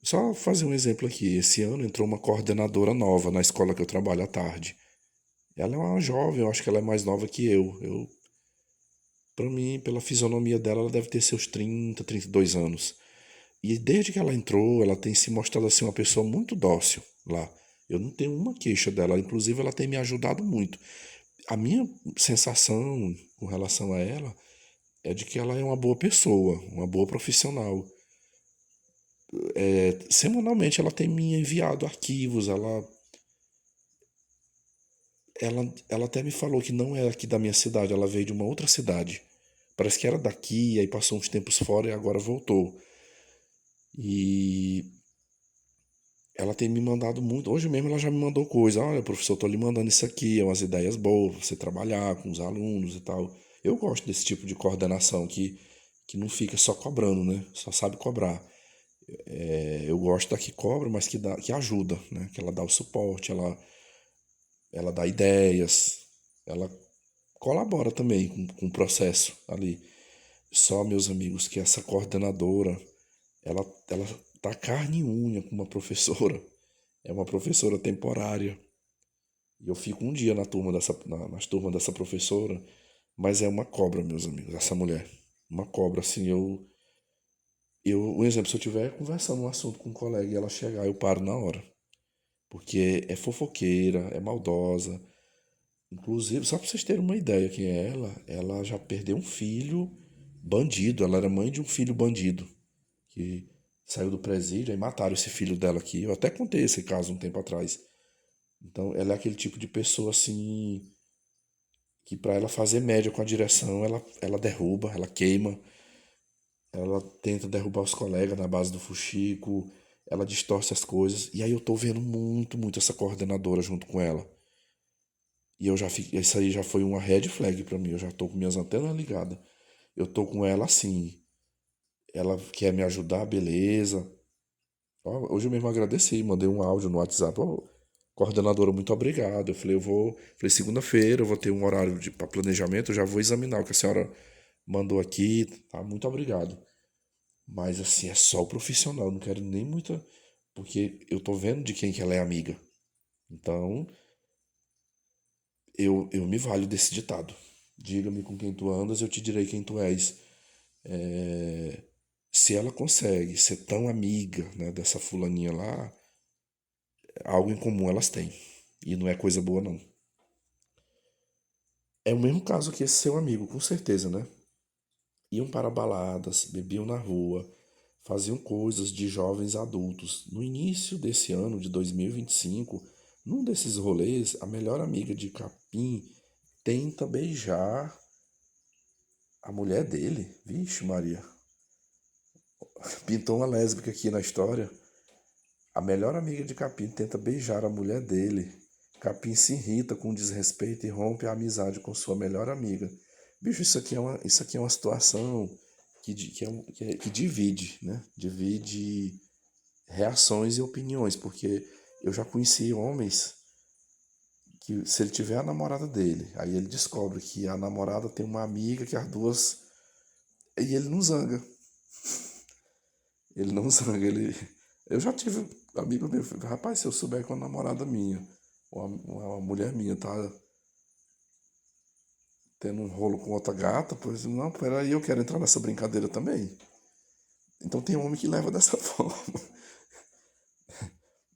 só fazer um exemplo aqui. Esse ano entrou uma coordenadora nova na escola que eu trabalho à tarde. Ela é uma jovem, eu acho que ela é mais nova que eu. Para mim, pela fisionomia dela, ela deve ter seus 30, 32 anos. E desde que ela entrou, ela tem se mostrado assim uma pessoa muito dócil lá. Eu não tenho uma queixa dela, inclusive ela tem me ajudado muito. A minha sensação com relação a ela é de que ela é uma boa pessoa, uma boa profissional. Semanalmente ela tem me enviado arquivos, ela até me falou que não é aqui da minha cidade, ela veio de uma outra cidade. Parece que era daqui, aí passou uns tempos fora e agora voltou. E ela tem me mandado muito. Hoje mesmo ela já me mandou coisa. Olha, professor, eu tô lhe mandando isso aqui, é umas ideias boas pra você trabalhar com os alunos e tal. Eu gosto desse tipo de coordenação que não fica só cobrando, né? Só sabe cobrar. Eu gosto da que cobra, mas que ajuda, né? Que ela dá o suporte, ela dá ideias, ela colabora também com o processo ali. Só, meus amigos, que essa coordenadora, ela tá carne e unha com uma professora. É uma professora temporária. E eu fico um dia nas turmas dessa professora, mas é uma cobra, meus amigos, essa mulher. Uma cobra, assim, um exemplo, se eu estiver conversando um assunto com um colega e ela chegar, eu paro na hora. Porque é fofoqueira, é maldosa. Inclusive, só pra vocês terem uma ideia quem é ela já perdeu um filho bandido. Ela era mãe de um filho bandido que saiu do presídio e mataram esse filho dela aqui. Eu até contei esse caso um tempo atrás. Então, ela é aquele tipo de pessoa assim que para ela fazer média com a direção, ela derruba, ela queima, ela tenta derrubar os colegas na base do fuxico, ela distorce as coisas. E aí eu tô vendo muito essa coordenadora junto com ela. E eu já fiquei, isso aí já foi uma red flag pra mim, eu já tô com minhas antenas ligadas. Eu tô com ela assim, ela quer me ajudar, beleza. Ó, hoje eu mesmo agradeci, mandei um áudio no WhatsApp. Ó, coordenadora, muito obrigado. Eu falei, falei, segunda-feira eu vou ter um horário para planejamento, eu já vou examinar o que a senhora mandou aqui, tá? Muito obrigado. Mas assim, é só o profissional, eu não quero nem muita, porque eu tô vendo de quem que ela é amiga. Então, eu me valho desse ditado. Diga-me com quem tu andas, eu te direi quem tu és. É, se ela consegue ser tão amiga, né, dessa fulaninha lá, algo em comum elas têm. E não é coisa boa, não. É o mesmo caso que esse seu amigo, com certeza, né? Iam para baladas, bebiam na rua, faziam coisas de jovens adultos. No início desse ano de 2025, num desses rolês, a melhor amiga de Capim tenta beijar a mulher dele. Vixe, Maria. Pintou uma lésbica aqui na história. A melhor amiga de Capim tenta beijar a mulher dele. Capim se irrita com o desrespeito e rompe a amizade com sua melhor amiga. Bicho, isso aqui é uma situação que divide, né? Divide reações e opiniões, porque eu já conheci homens que, se ele tiver a namorada dele, aí ele descobre que a namorada tem uma amiga que as duas. E ele não zanga. Ele não zanga, ele. Eu já tive amigo meu, rapaz, se eu souber que uma namorada minha, uma mulher minha, tá tendo um rolo com outra gata, pois não, peraí, eu quero entrar nessa brincadeira também. Então tem homem que leva dessa forma.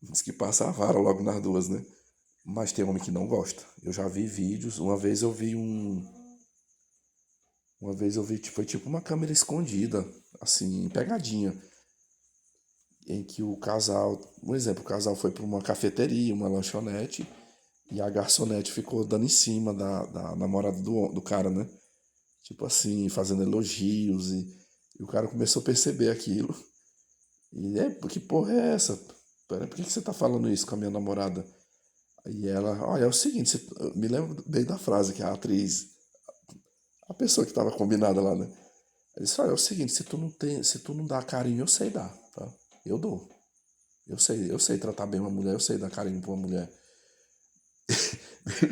Diz que passa a vara logo nas duas, né? Mas tem homem que não gosta. Eu já vi vídeos, uma vez eu vi, tipo, foi tipo uma câmera escondida, assim, pegadinha, em que o casal, um exemplo, o casal foi para uma cafeteria, uma lanchonete, e a garçonete ficou dando em cima da namorada do cara, né? Tipo assim, fazendo elogios, e o cara começou a perceber aquilo. E que porra é essa? Pera, por que você tá falando isso com a minha namorada? E ela, olha, é o seguinte, eu me lembro bem da frase que a atriz, a pessoa que tava combinada lá, né? Ele disse, olha, é o seguinte, se tu não dá carinho, eu sei dar, tá? Eu dou. Eu sei tratar bem uma mulher, eu sei dar carinho pra uma mulher.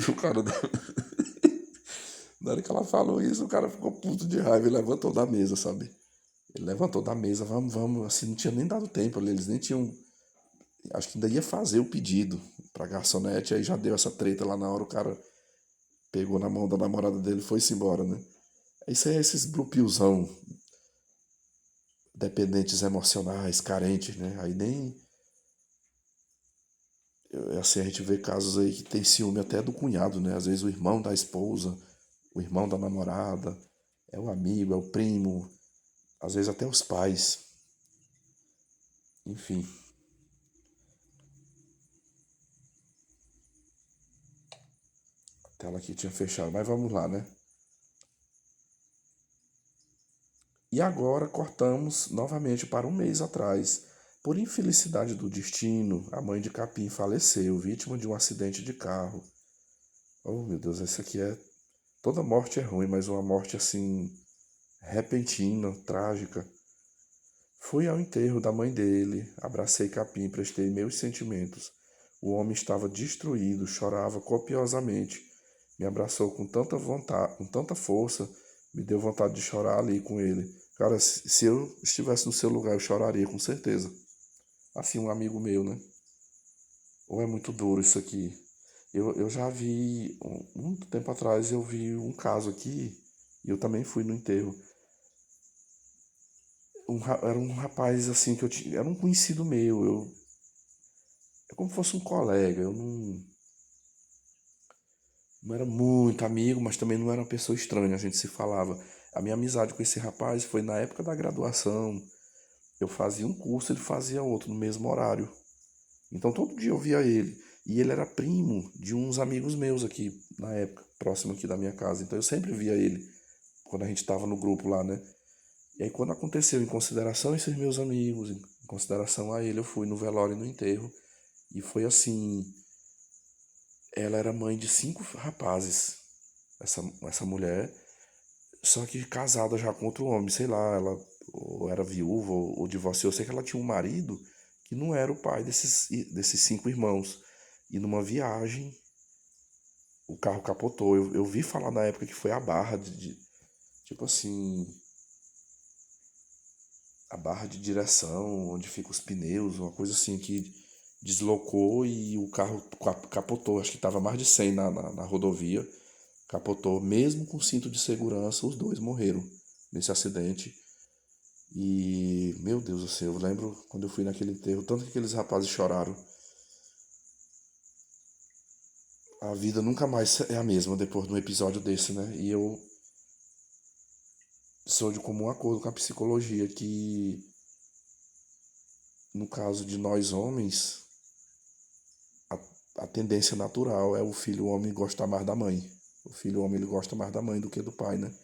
O cara, na hora que ela falou isso, o cara ficou puto de raiva e levantou da mesa, sabe? Ele levantou da mesa, vamos, assim, não tinha nem dado tempo ali, eles nem tinham. Acho que ainda ia fazer o pedido pra garçonete, aí já deu essa treta lá na hora, o cara pegou na mão da namorada dele e foi-se embora, né? Isso aí é esses blue pillzão dependentes emocionais, carentes, né? Aí nem. Assim, a gente vê casos aí que tem ciúme até do cunhado, né? Às vezes o irmão da esposa, o irmão da namorada, é o amigo, é o primo, às vezes até os pais. Enfim, a tela aqui tinha fechado, mas vamos lá, né? E agora cortamos novamente para um mês atrás. Por infelicidade do destino, a mãe de Capim faleceu, vítima de um acidente de carro. Oh, meu Deus, esse aqui é. Toda morte é ruim, mas uma morte assim, repentina, trágica. Fui ao enterro da mãe dele, abracei Capim e prestei meus sentimentos. O homem estava destruído, chorava copiosamente. Me abraçou com tanta vontade, com tanta força, me deu vontade de chorar ali com ele. Cara, se eu estivesse no seu lugar, eu choraria, com certeza. Assim, um amigo meu, né? Ou é muito duro isso aqui. Eu já vi, muito tempo atrás, eu vi um caso aqui, e eu também fui no enterro. Era um rapaz, assim, que eu tinha, era um conhecido meu, é como se fosse um colega, eu não era muito amigo, mas também não era uma pessoa estranha, a gente se falava. A minha amizade com esse rapaz foi na época da graduação. Eu fazia um curso, ele fazia outro no mesmo horário. Então todo dia eu via ele. E ele era primo de uns amigos meus aqui, na época, próximo aqui da minha casa. Então eu sempre via ele quando a gente estava no grupo lá, né? E aí quando aconteceu, em consideração a esses meus amigos, em consideração a ele, eu fui no velório e no enterro. E foi assim, ela era mãe de 5 rapazes, essa mulher, só que casada já com outro homem, sei lá, ela ou era viúva ou divorciou. Eu sei que ela tinha um marido que não era o pai desses 5 irmãos. E numa viagem, o carro capotou. Eu vi falar na época que foi a barra tipo assim, a barra de direção, onde fica os pneus, uma coisa assim que deslocou e o carro capotou. Acho que estava mais de 100 na rodovia. Capotou, mesmo com cinto de segurança, os dois morreram nesse acidente. E, meu Deus do céu, eu lembro quando eu fui naquele enterro, tanto que aqueles rapazes choraram. A vida nunca mais é a mesma depois de um episódio desse, né? E eu sou de comum acordo com a psicologia que, no caso de nós homens, a tendência natural é o filho homem gostar mais da mãe. O filho homem ele gosta mais da mãe do que do pai, né?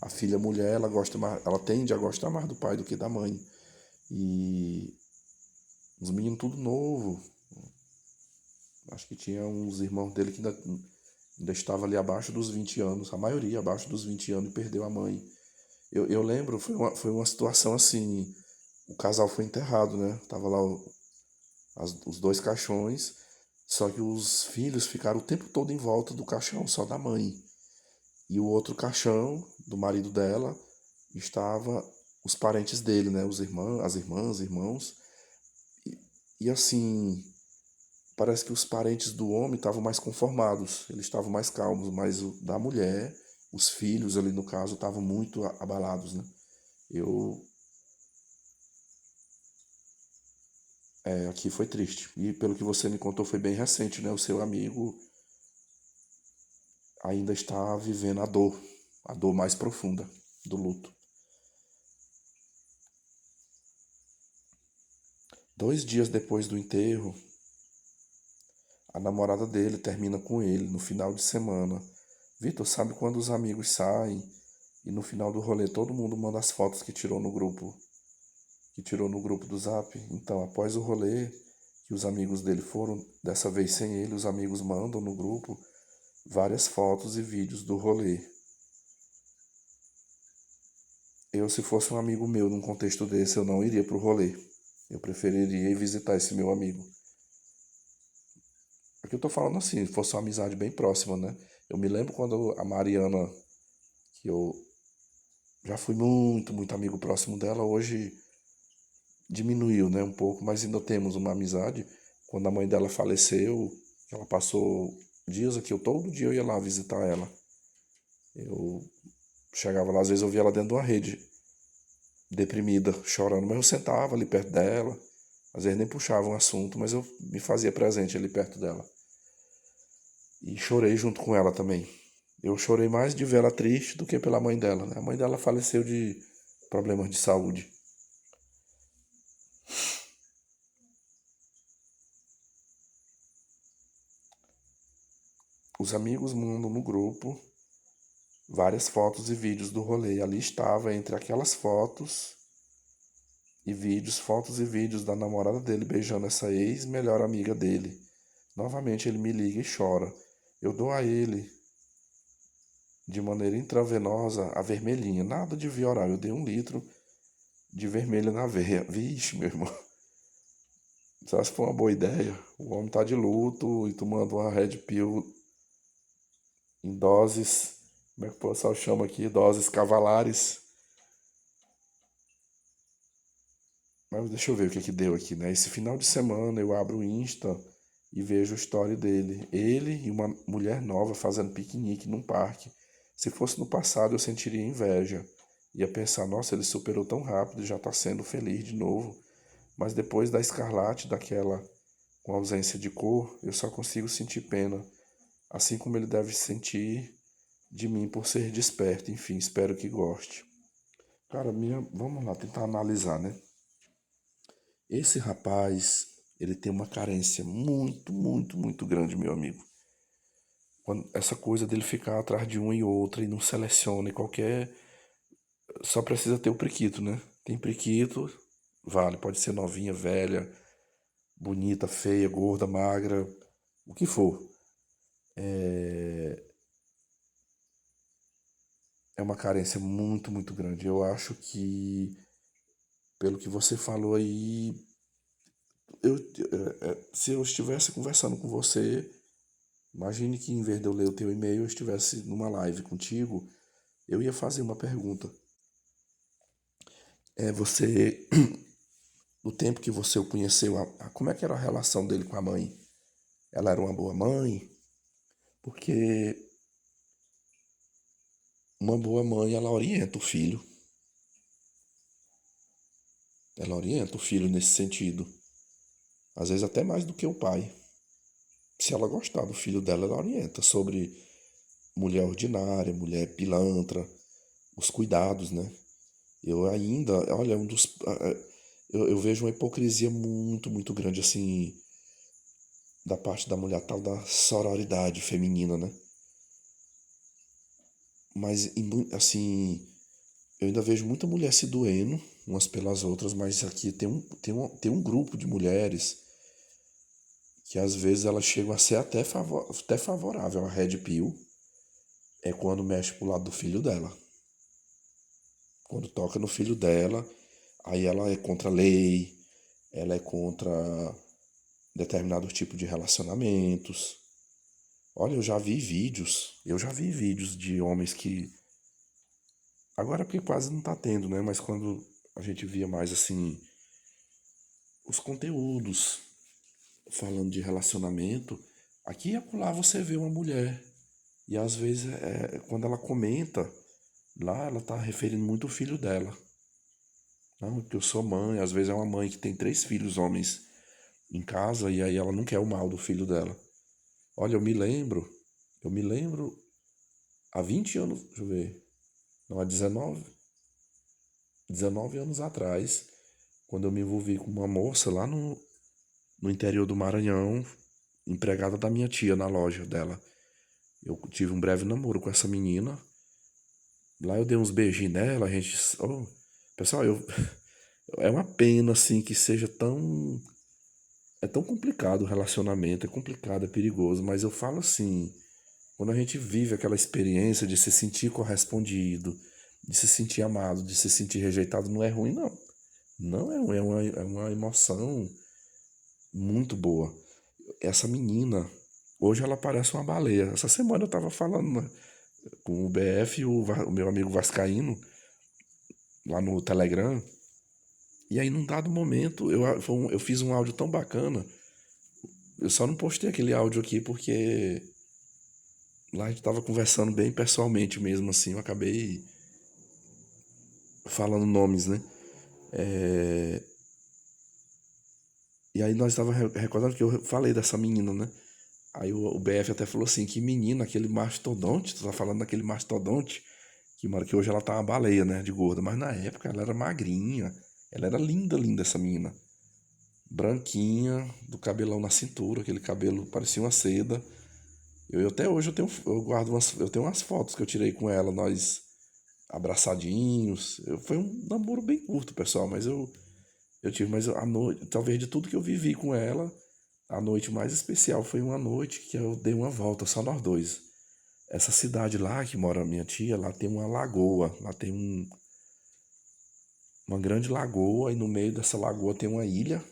A filha mulher, ela gosta mais, ela tende a gostar mais do pai do que da mãe. E os meninos tudo novo. Acho que tinha uns irmãos dele que ainda estava ali abaixo dos 20 anos, a maioria abaixo dos 20 anos e perdeu a mãe. Eu lembro, foi uma situação assim, o casal foi enterrado, né? Tava lá os 2 caixões, só que os filhos ficaram o tempo todo em volta do caixão, só da mãe. E o outro caixão, do marido dela, estava os parentes dele, né? As irmãs, irmãos. E assim, parece que os parentes do homem estavam mais conformados, eles estavam mais calmos, mas o da mulher, os filhos ali no caso, estavam muito abalados, né? Eu, aqui foi triste. E pelo que você me contou, foi bem recente, né? O seu amigo ainda está vivendo a dor mais profunda do luto. 2 dias depois do enterro, a namorada dele termina com ele no final de semana. Vitor, sabe quando os amigos saem e no final do rolê todo mundo manda as fotos que tirou no grupo do Zap? Então, após o rolê, que os amigos dele foram, dessa vez sem ele, os amigos mandam no grupo várias fotos e vídeos do rolê. Eu, se fosse um amigo meu num contexto desse, eu não iria pro rolê. Eu preferiria ir visitar esse meu amigo. Aqui eu tô falando assim, se fosse uma amizade bem próxima, né? Eu me lembro quando a Mariana, que eu já fui muito, muito amigo próximo dela, hoje diminuiu, né, um pouco, mas ainda temos uma amizade. Quando a mãe dela faleceu, ela passou dias aqui, todo dia eu ia lá visitar ela. Eu chegava lá, às vezes eu via ela dentro de uma rede deprimida, chorando, mas eu sentava ali perto dela, às vezes nem puxava um assunto, mas eu me fazia presente ali perto dela. E chorei junto com ela também. Eu chorei mais de ver ela triste do que pela mãe dela, né? A mãe dela faleceu de problemas de saúde. Os amigos mandam no grupo várias fotos e vídeos do rolê. Ali estava entre aquelas fotos e vídeos, fotos e vídeos da namorada dele beijando essa ex-melhor amiga dele. Novamente ele me liga e chora. Eu dou a ele, de maneira intravenosa, a vermelhinha. Nada de via oral. Eu dei 1 litro de vermelho na veia. Vixe, meu irmão. Você acha que foi uma boa ideia? O homem tá de luto e tomando uma Red Pill em doses, como é que o pessoal chama aqui? Doses cavalares. Mas deixa eu ver o que que deu aqui, né? Esse final de semana eu abro o Insta e vejo a história dele. Ele e uma mulher nova fazendo piquenique num parque. Se fosse no passado eu sentiria inveja. Ia pensar, nossa, ele superou tão rápido e já tá sendo feliz de novo. Mas depois da escarlate, daquela com ausência de cor, eu só consigo sentir pena. Assim como ele deve sentir de mim por ser desperto. Enfim, espero que goste. Cara, vamos lá tentar analisar, né? Esse rapaz, ele tem uma carência muito, muito, muito grande, meu amigo. Essa coisa dele ficar atrás de uma e outra e não seleciona e qualquer. Só precisa ter o priquito, né? Tem priquito, vale, pode ser novinha, velha, bonita, feia, gorda, magra, o que for. É uma carência muito, muito grande. Eu acho que, pelo que você falou aí, se eu estivesse conversando com você, imagine que em vez de eu ler o teu e-mail, eu estivesse numa live contigo, eu ia fazer uma pergunta. Você, no tempo que você o conheceu, como é que era a relação dele com a mãe? Ela era uma boa mãe? Porque uma boa mãe, ela orienta o filho. Ela orienta o filho nesse sentido. Às vezes até mais do que o pai. Se ela gostar do filho dela, ela orienta sobre mulher ordinária, mulher pilantra, os cuidados, né? Eu ainda, olha, eu vejo uma hipocrisia muito, muito grande, assim, da parte da mulher, tal da sororidade feminina, né? Mas, assim, eu ainda vejo muita mulher se doendo umas pelas outras, mas aqui tem um grupo de mulheres que às vezes elas chegam a ser até favorável à Red Pill, é quando mexe pro lado do filho dela. Quando toca no filho dela, aí ela é contra a lei, ela é contra determinado tipo de relacionamentos. Olha, eu já vi vídeos de homens que. Agora porque quase não tá tendo, né? Mas quando a gente via mais assim, os conteúdos falando de relacionamento, aqui e acolá você vê uma mulher. E às vezes, quando ela comenta, lá ela tá referindo muito o filho dela. Não, porque eu sou mãe, às vezes é uma mãe que tem 3 filhos homens em casa e aí ela não quer o mal do filho dela. Olha, eu me lembro há 20 anos, deixa eu ver, não, há 19 anos atrás, quando eu me envolvi com uma moça lá no interior do Maranhão, empregada da minha tia na loja dela. Eu tive um breve namoro com essa menina. Lá eu dei uns beijinhos nela, a gente. Oh, pessoal, é uma pena assim que seja tão. É tão complicado o relacionamento, é complicado, é perigoso, mas eu falo assim, quando a gente vive aquela experiência de se sentir correspondido, de se sentir amado, de se sentir rejeitado, não é ruim, não. Não é ruim, é uma emoção muito boa. Essa menina, hoje ela parece uma baleia. Essa semana eu tava falando, né, com o BF e o meu amigo Vascaíno, lá no Telegram, e aí num dado momento eu fiz um áudio tão bacana, eu só não postei aquele áudio aqui porque lá a gente tava conversando bem pessoalmente mesmo, assim, eu acabei falando nomes, né? É, E aí nós estávamos recordando que eu falei dessa menina, né? Aí o BF até falou assim, que menina, aquele mastodonte, tu tá falando daquele mastodonte, que hoje ela tá uma baleia, né, de gorda, mas na época ela era magrinha, ela era linda, linda essa menina. Branquinha, do cabelão na cintura, aquele cabelo parecia uma seda. Até hoje eu tenho umas fotos que eu tirei com ela, nós abraçadinhos. Foi um namoro bem curto, pessoal, mas eu tive, mas a noite, talvez de tudo que eu vivi com ela, a noite mais especial foi uma noite que eu dei uma volta, só nós dois. Essa cidade lá que mora minha tia, lá tem uma lagoa, lá tem uma grande lagoa e no meio dessa lagoa tem uma ilha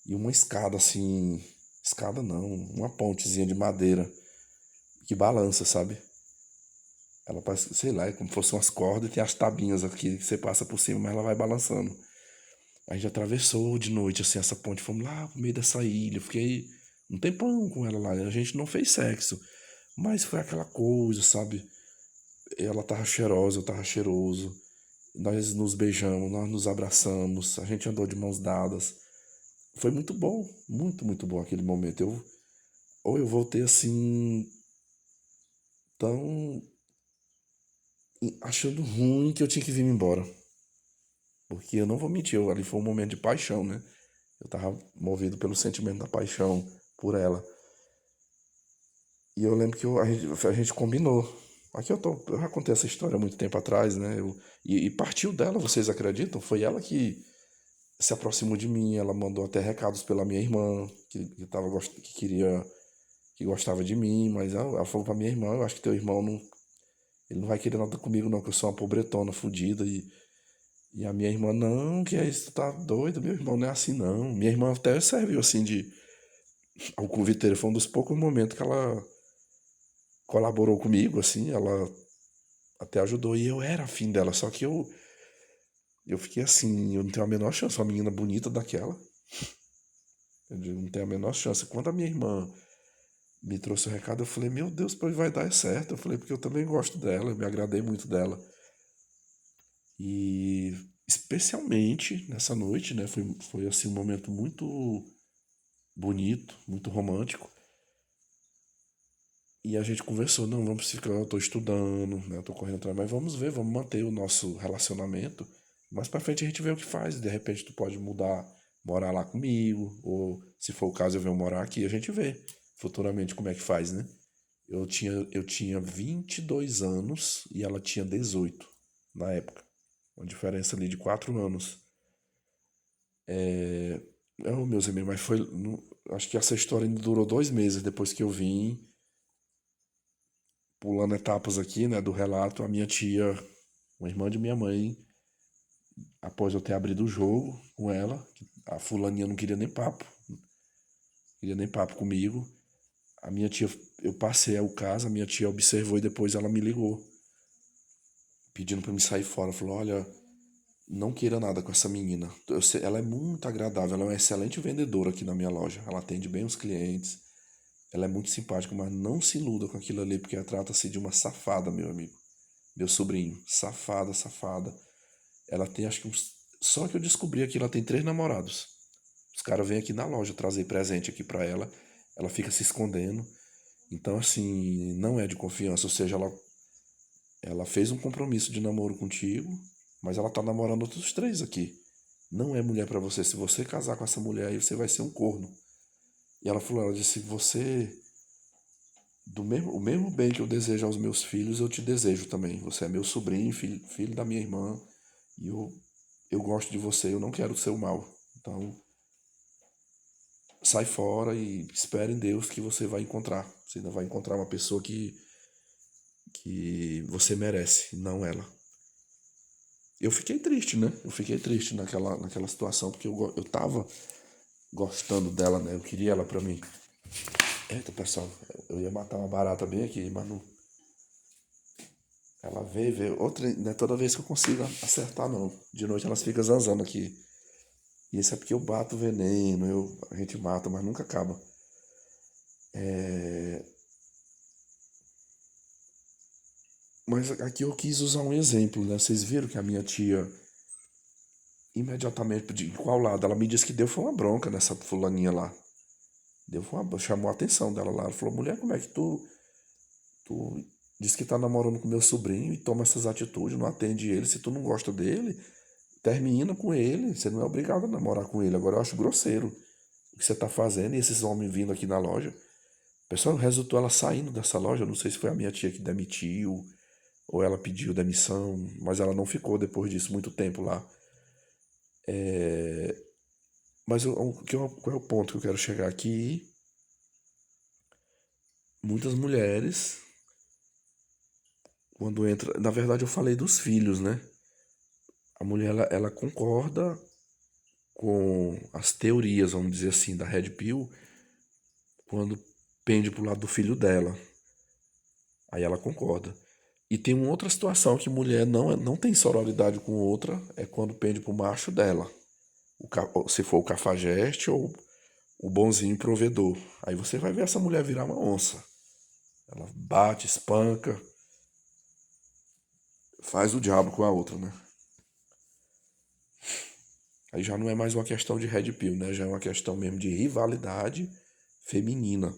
e uma escada assim, escada não, uma pontezinha de madeira que balança, sabe? Ela parece, sei lá, é como se fosse umas cordas e tem as tabinhas aqui que você passa por cima, mas ela vai balançando. A gente atravessou de noite, assim, essa ponte, fomos lá pro meio dessa ilha. Eu fiquei um tempão com ela lá. A gente não fez sexo, mas foi aquela coisa, sabe? Ela tava cheirosa, eu tava cheiroso. Nós nos beijamos, nós nos abraçamos, a gente andou de mãos dadas. Foi muito bom, muito, muito bom aquele momento. Ou eu voltei assim, tão achando ruim que eu tinha que vir embora. Porque eu não vou mentir, ali foi um momento de paixão, né? Eu tava movido pelo sentimento da paixão por ela. E eu lembro que a gente combinou. Eu já contei essa história há muito tempo atrás, né? E partiu dela, vocês acreditam? Foi ela que se aproximou de mim, ela mandou até recados pela minha irmã, que queria, que gostava de mim, mas ela falou pra minha irmã, eu acho que teu irmão não, ele não vai querer nada comigo não, que eu sou uma pobretona, fodida, e a minha irmã, não, que é isso, tu tá doido? Meu irmão não é assim não. Minha irmã até serviu assim ao conviteiro, foi um dos poucos momentos que ela colaborou comigo, assim, ela até ajudou. E eu era afim dela, só que eu fiquei assim, eu não tenho a menor chance, uma menina bonita daquela. Eu digo, não tenho a menor chance. Quando a minha irmã me trouxe o recado, eu falei, meu Deus, pois vai dar certo. Eu falei, porque eu também gosto dela, eu me agradei muito dela. E especialmente nessa noite, né? Foi assim um momento muito bonito, muito romântico. E a gente conversou, não, vamos ficar, eu tô estudando, né? Eu tô correndo atrás, mas vamos ver, vamos manter o nosso relacionamento. Mais pra frente a gente vê o que faz. De repente tu pode mudar, morar lá comigo, ou se for o caso eu venho morar aqui, a gente vê futuramente como é que faz, né? Eu tinha 22 anos e ela tinha 18 na época. Uma diferença ali de 4 anos. Oh, meus amigos, mas acho que essa história ainda durou 2 meses depois que eu vim, pulando etapas aqui, né, do relato. A minha tia, uma irmã de minha mãe, após eu ter abrido o jogo com ela, a fulaninha não queria nem papo comigo. A minha tia, eu passei o caso, a minha tia observou e depois ela me ligou, pedindo pra me sair fora. Falou: olha, não queira nada com essa menina. Ela é muito agradável, ela é uma excelente vendedora aqui na minha loja. Ela atende bem os clientes, ela é muito simpática, mas não se iluda com aquilo ali, porque ela trata-se de uma safada, meu amigo. Meu sobrinho, safada, safada. Ela tem, acho que uns. Só que eu descobri aqui, ela tem 3 namorados. Os caras vêm aqui na loja trazer presente aqui pra ela. Ela fica se escondendo. Então, assim, não é de confiança. Ou seja, ela fez um compromisso de namoro contigo, mas ela tá namorando outros 3 aqui. Não é mulher pra você. Se você casar com essa mulher aí, você vai ser um corno. E ela disse, o mesmo bem que eu desejo aos meus filhos, eu te desejo também. Você é meu sobrinho, filho da minha irmã, e eu gosto de você, eu não quero o seu mal. Então, sai fora e espere em Deus que você vai encontrar. Você ainda vai encontrar uma pessoa que você merece, não ela. Eu fiquei triste, né? Eu fiquei triste naquela situação, porque eu tava gostando dela, né? Eu queria ela pra mim. Eita, pessoal, eu ia matar uma barata bem aqui, mas não. Ela veio. Outra, não é toda vez que eu consigo acertar, não. De noite elas ficam zanzando aqui. E isso é porque eu bato veneno, a gente mata, mas nunca acaba. É, Mas aqui eu quis usar um exemplo, né? Vocês viram que a minha tia, imediatamente, de qual lado? Ela me disse que deu foi uma bronca nessa fulaninha lá. Chamou a atenção dela lá. Ela falou, mulher, como é que tu diz que tá namorando com meu sobrinho e toma essas atitudes, não atende ele, se tu não gosta dele, termina com ele, você não é obrigado a namorar com ele. Agora eu acho grosseiro o que você tá fazendo e esses homens vindo aqui na loja. Pessoal, resultou ela saindo dessa loja, não sei se foi a minha tia que demitiu ou ela pediu demissão, mas ela não ficou depois disso muito tempo lá. Mas qual é o ponto que eu quero chegar aqui? Muitas mulheres, quando entra. Na verdade, eu falei dos filhos, né? A mulher ela concorda com as teorias, vamos dizer assim, da Red Pill, quando pende pro lado do filho dela. Aí ela concorda. E tem uma outra situação que mulher não tem sororidade com outra, é quando pende pro macho dela. Se for o cafajeste ou o bonzinho provedor. Aí você vai ver essa mulher virar uma onça. Ela bate, espanca, faz o diabo com a outra, né? Aí já não é mais uma questão de red pill, né? Já é uma questão mesmo de rivalidade feminina.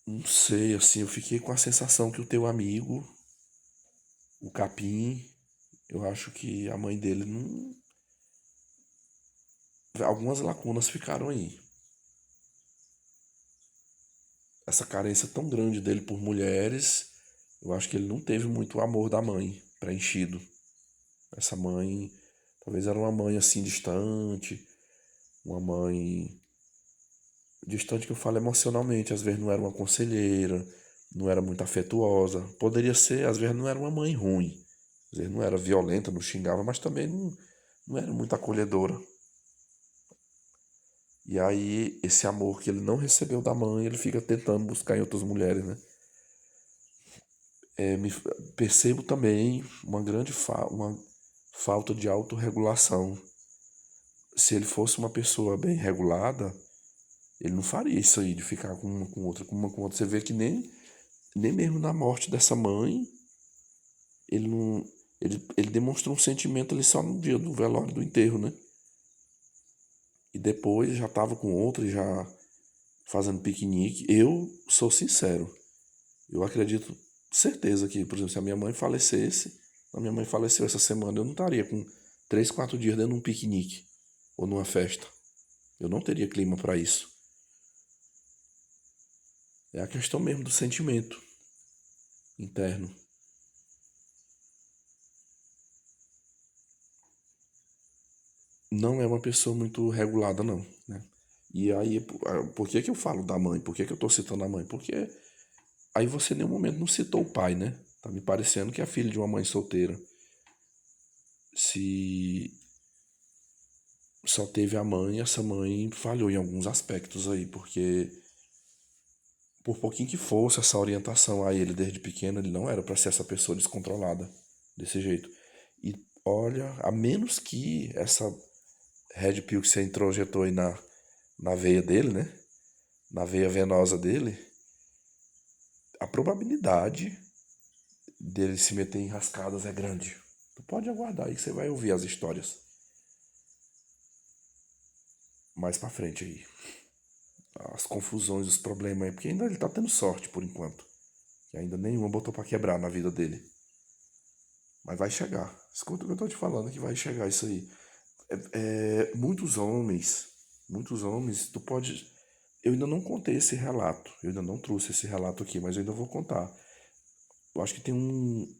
Não sei, assim, eu fiquei com a sensação que o teu amigo, o Capim, eu acho que a mãe dele não. Algumas lacunas ficaram aí. Essa carência tão grande dele por mulheres, eu acho que ele não teve muito amor da mãe preenchido. Essa mãe, talvez era uma mãe assim distante, uma mãe distante que eu falo emocionalmente, às vezes não era uma conselheira, não era muito afetuosa. Poderia ser, às vezes não era uma mãe ruim, às vezes não era violenta, não xingava, mas também não era muito acolhedora. E aí, esse amor que ele não recebeu da mãe, ele fica tentando buscar em outras mulheres, né? Me percebo também uma falta de autorregulação. Se ele fosse uma pessoa bem regulada, ele não faria isso aí de ficar com uma com outra, com uma com outra. Você vê que nem mesmo na morte dessa mãe, ele não. Ele demonstrou um sentimento ali só no dia do velório, do enterro, né? E depois já tava com outra, já fazendo piquenique. Eu sou sincero, eu acredito, certeza que, por exemplo, se a minha mãe falecesse, a minha mãe faleceu essa semana, eu não estaria com 3, 4 dias dentro de um piquenique ou numa festa. Eu não teria clima para isso. É a questão mesmo do sentimento interno. Não é uma pessoa muito regulada, não, né? E aí, por que que eu falo da mãe? Por que que eu tô citando a mãe? Porque aí você em nenhum momento não citou o pai, né? Tá me parecendo que é filho de uma mãe solteira. Se só teve a mãe, essa mãe falhou em alguns aspectos aí, porque por pouquinho que fosse essa orientação a ele desde pequeno, ele não era para ser essa pessoa descontrolada desse jeito. E olha, a menos que essa Red Pill que você introjetou aí na veia dele, né? Na veia venosa dele, a probabilidade dele se meter em rascadas é grande. Tu pode aguardar aí que você vai ouvir as histórias mais pra frente aí. As confusões, os problemas aí, porque ainda ele tá tendo sorte por enquanto. Que ainda nenhuma botou pra quebrar na vida dele. Mas vai chegar. Escuta o que eu tô te falando que vai chegar isso aí. Muitos homens, tu pode. Eu ainda não contei esse relato, eu ainda não trouxe esse relato aqui, mas eu ainda vou contar. Eu acho que tem um.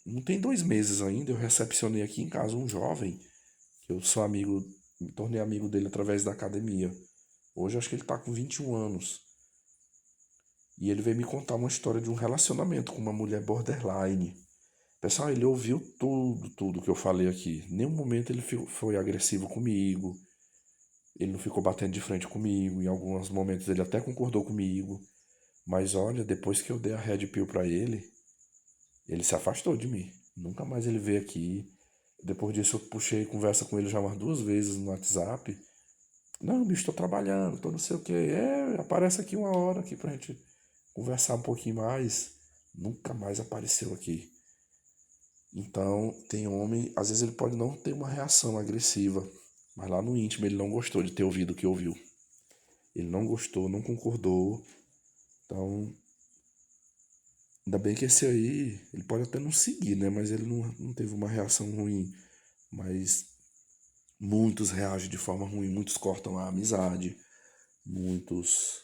Não tem 2 meses ainda, eu recepcionei aqui em casa um jovem, que eu sou amigo, me tornei amigo dele através da academia. Hoje eu acho que ele tá com 21 anos. E ele veio me contar uma história de um relacionamento com uma mulher borderline. Pessoal, ele ouviu tudo que eu falei aqui. Em nenhum momento ele foi agressivo comigo. Ele não ficou batendo de frente comigo. Em alguns momentos ele até concordou comigo. Mas olha, depois que eu dei a Red Pill pra ele se afastou de mim. Nunca mais ele veio aqui. Depois disso eu puxei conversa com ele já umas 2 vezes no WhatsApp. Não, bicho, tô trabalhando, tô não sei o quê. Aparece aqui uma hora aqui pra gente conversar um pouquinho mais. Nunca mais apareceu aqui. Então, tem homem, às vezes ele pode não ter uma reação agressiva, mas lá no íntimo ele não gostou de ter ouvido o que ouviu. Ele não gostou, não concordou. Então, ainda bem que esse aí, ele pode até não seguir, né? Mas ele não teve uma reação ruim. Mas muitos reagem de forma ruim, muitos cortam a amizade, muitos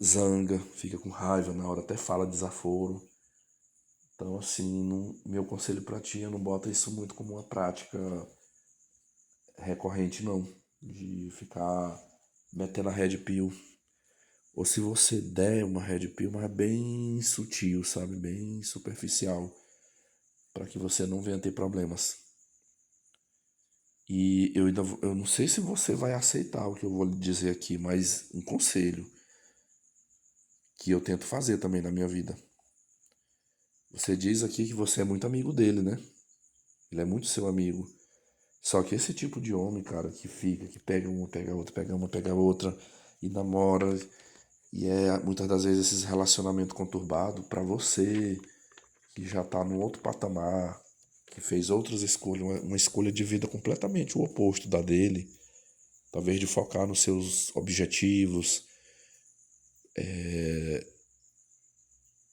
zanga, fica com raiva na hora, até fala desaforo. Então, assim, meu conselho pra ti é não bota isso muito como uma prática recorrente, não. De ficar metendo a red pill. Ou se você der uma red pill, mas bem sutil, sabe? Bem superficial. Para que você não venha ter problemas. E eu não sei se você vai aceitar o que eu vou lhe dizer aqui, mas um conselho que eu tento fazer também na minha vida. Você diz aqui que você é muito amigo dele, né? Ele é muito seu amigo. Só que esse tipo de homem, cara, que fica, que pega uma, pega outra, pega uma, pega outra, e namora, e é muitas das vezes esses relacionamentos conturbados, pra você que já tá num outro patamar, que fez outras escolhas, uma escolha de vida completamente o oposto da dele, talvez de focar nos seus objetivos,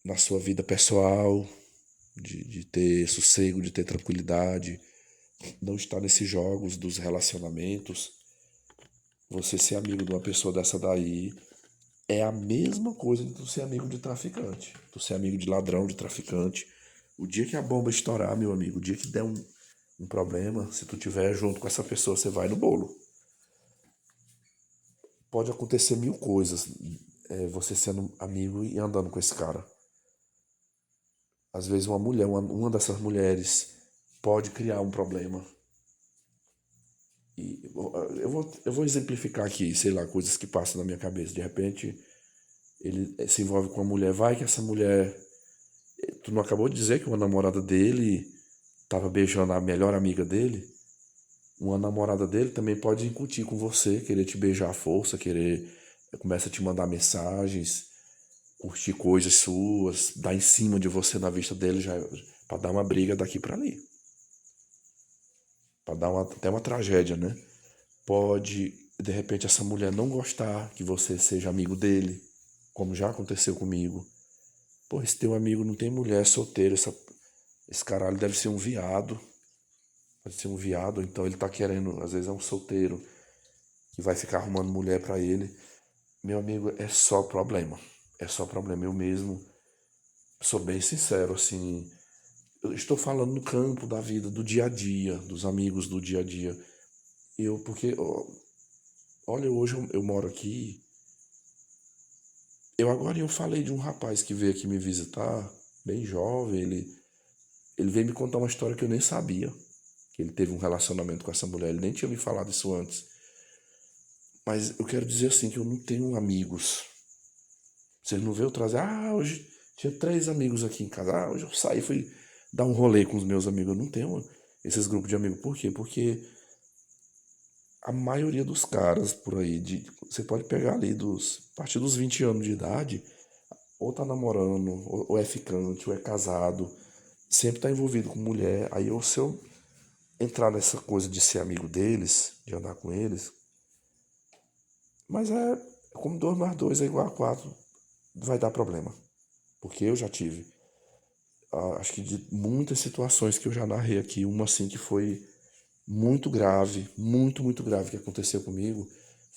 na sua vida pessoal, de ter sossego, de ter tranquilidade, não estar nesses jogos dos relacionamentos. Você ser amigo de uma pessoa dessa daí é a mesma coisa de tu ser amigo de traficante, tu ser amigo de ladrão, de traficante. O dia que a bomba estourar, meu amigo, o dia que der um problema, se tu tiver junto com essa pessoa, você vai no bolo. Pode acontecer mil coisas, você sendo amigo e andando com esse cara. Às vezes uma mulher, uma dessas mulheres pode criar um problema. E eu vou exemplificar aqui, sei lá, coisas que passam na minha cabeça. De repente, ele se envolve com uma mulher, vai que essa mulher. Tu não acabou de dizer que uma namorada dele tava beijando a melhor amiga dele? Uma namorada dele também pode incutir com você, querer te beijar à força, querer. Começa a te mandar mensagens, curtir coisas suas, dar em cima de você na vista dele, já para dar uma briga daqui para ali. Para dar até uma tragédia, né? Pode, de repente, essa mulher não gostar que você seja amigo dele, como já aconteceu comigo. Pô, esse teu amigo não tem mulher, é solteiro, esse caralho deve ser um viado. Pode ser um viado, então ele tá querendo, às vezes é um solteiro que vai ficar arrumando mulher pra ele. Meu amigo, é só problema. É só problema. Eu mesmo sou bem sincero, assim. Eu estou falando no campo da vida, do dia a dia, dos amigos do dia a dia. Porque, olha, hoje eu moro aqui. Eu falei de um rapaz que veio aqui me visitar, bem jovem. Ele veio me contar uma história que eu nem sabia. Que ele teve um relacionamento com essa mulher. Ele nem tinha me falado isso antes. Mas eu quero dizer assim que eu não tenho amigos. Vocês não vê eu trazer, hoje tinha 3 amigos aqui em casa. Hoje eu saí, fui dar um rolê com os meus amigos. Eu não tenho esses grupos de amigos. Por quê? Porque a maioria dos caras por aí, você pode pegar ali a partir dos 20 anos de idade, ou tá namorando, ou é ficante, ou é casado, sempre tá envolvido com mulher. Aí se eu entrar nessa coisa de ser amigo deles, de andar com eles, mas é como 2 mais 2 é igual a 4, vai dar problema. Porque eu já tive, acho que de muitas situações que eu já narrei aqui, uma assim que foi muito grave, muito, muito grave que aconteceu comigo,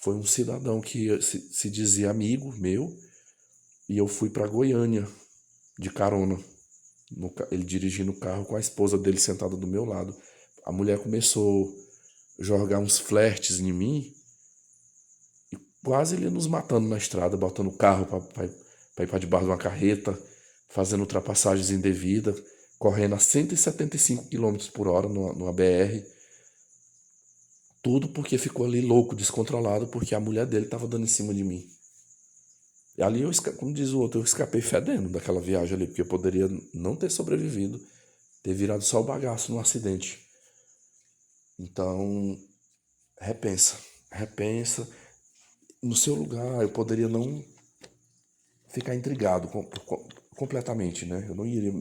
foi um cidadão que se dizia amigo meu, e eu fui para Goiânia de carona. Ele dirigindo o carro com a esposa dele sentada do meu lado. A mulher começou a jogar uns flertes em mim, quase ele nos matando na estrada, botando o carro para ir para debaixo de uma carreta, fazendo ultrapassagens indevidas, correndo a 175 quilômetros por hora numa BR. Tudo porque ficou ali louco, descontrolado, porque a mulher dele estava dando em cima de mim. E ali como diz o outro, eu escapei fedendo daquela viagem ali, porque eu poderia não ter sobrevivido, ter virado só o bagaço no acidente. Então, repensa, repensa. No seu lugar, eu poderia não ficar intrigado completamente, né? Eu não iria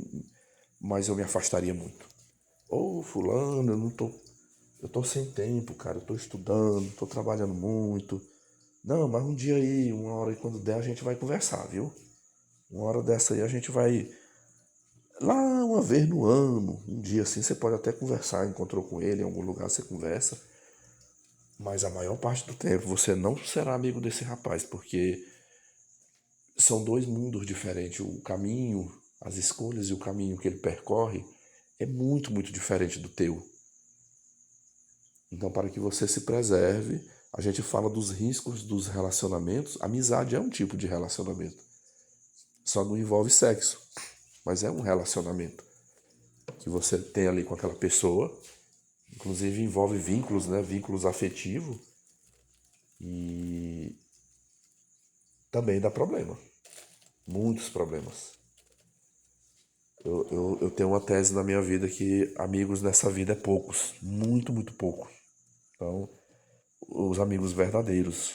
mas eu me afastaria muito. Ô, fulano, eu tô sem tempo, cara, eu tô estudando, tô trabalhando muito. Não, mas um dia aí, uma hora aí quando der, a gente vai conversar, viu? Uma hora dessa aí a gente vai lá uma vez no ano, um dia assim, você pode até conversar, encontrou com ele em algum lugar, você conversa, mas a maior parte do tempo você não será amigo desse rapaz, porque são dois mundos diferentes. O caminho, as escolhas e o caminho que ele percorre é muito, muito diferente do teu. Então, para que você se preserve, a gente fala dos riscos dos relacionamentos. Amizade é um tipo de relacionamento, só não envolve sexo, mas é um relacionamento que você tem ali com aquela pessoa. Inclusive envolve vínculos, né? Vínculos afetivos e também dá problema, muitos problemas. Eu tenho uma tese na minha vida que amigos nessa vida é poucos, muito, muito pouco. Então, os amigos verdadeiros.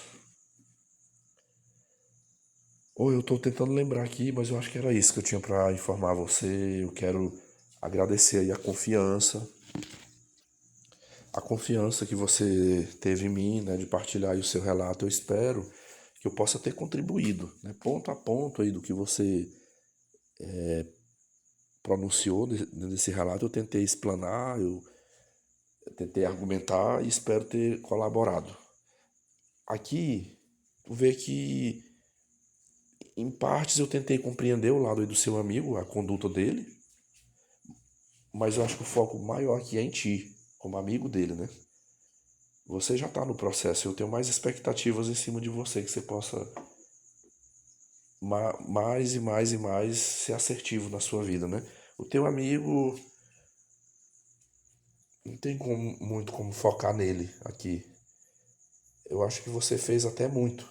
Ou eu estou tentando lembrar aqui, mas eu acho que era isso que eu tinha para informar você. Eu quero agradecer aí a confiança que você teve em mim, né, de partilhar aí o seu relato. Eu espero que eu possa ter contribuído, né, ponto a ponto aí do que você pronunciou nesse relato. Eu tentei explanar, eu tentei argumentar e espero ter colaborado. Aqui, tu vê que em partes eu tentei compreender o lado aí do seu amigo, a conduta dele, mas eu acho que o foco maior aqui é em ti, como amigo dele, né? Você já está no processo, eu tenho mais expectativas em cima de você, que você possa mais e mais e mais ser assertivo na sua vida, né? O teu amigo não tem muito como focar nele aqui. Eu acho que você fez até muito.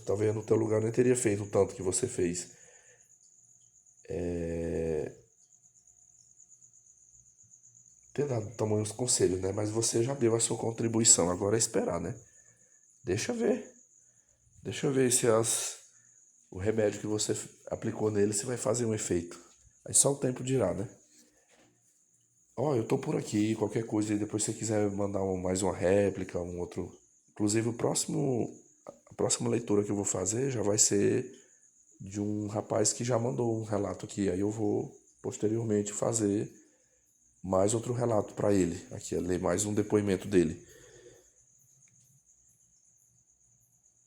Talvez no teu lugar eu nem teria feito o tanto que você fez. Ter dado tamanhos conselhos, né? Mas você já deu a sua contribuição. Agora é esperar, né? Deixa ver. Deixa eu ver se o remédio que você aplicou nele se vai fazer um efeito. Aí só o tempo dirá, né? Ó, eu tô por aqui, qualquer coisa, e depois se você quiser mandar mais uma réplica, um outro. Inclusive a próxima leitura que eu vou fazer já vai ser de um rapaz que já mandou um relato aqui. Aí eu vou posteriormente fazer mais outro relato para ele. Aqui, ler mais um depoimento dele.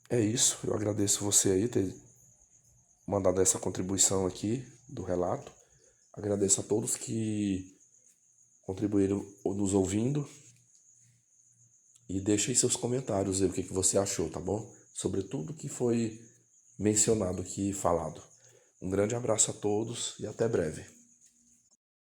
É isso, eu agradeço você aí ter mandado essa contribuição aqui do relato. Agradeço a todos que contribuíram nos ouvindo e deixe aí seus comentários aí, o que você achou, tá bom? Sobre tudo que foi mencionado aqui e falado. Um grande abraço a todos e até breve.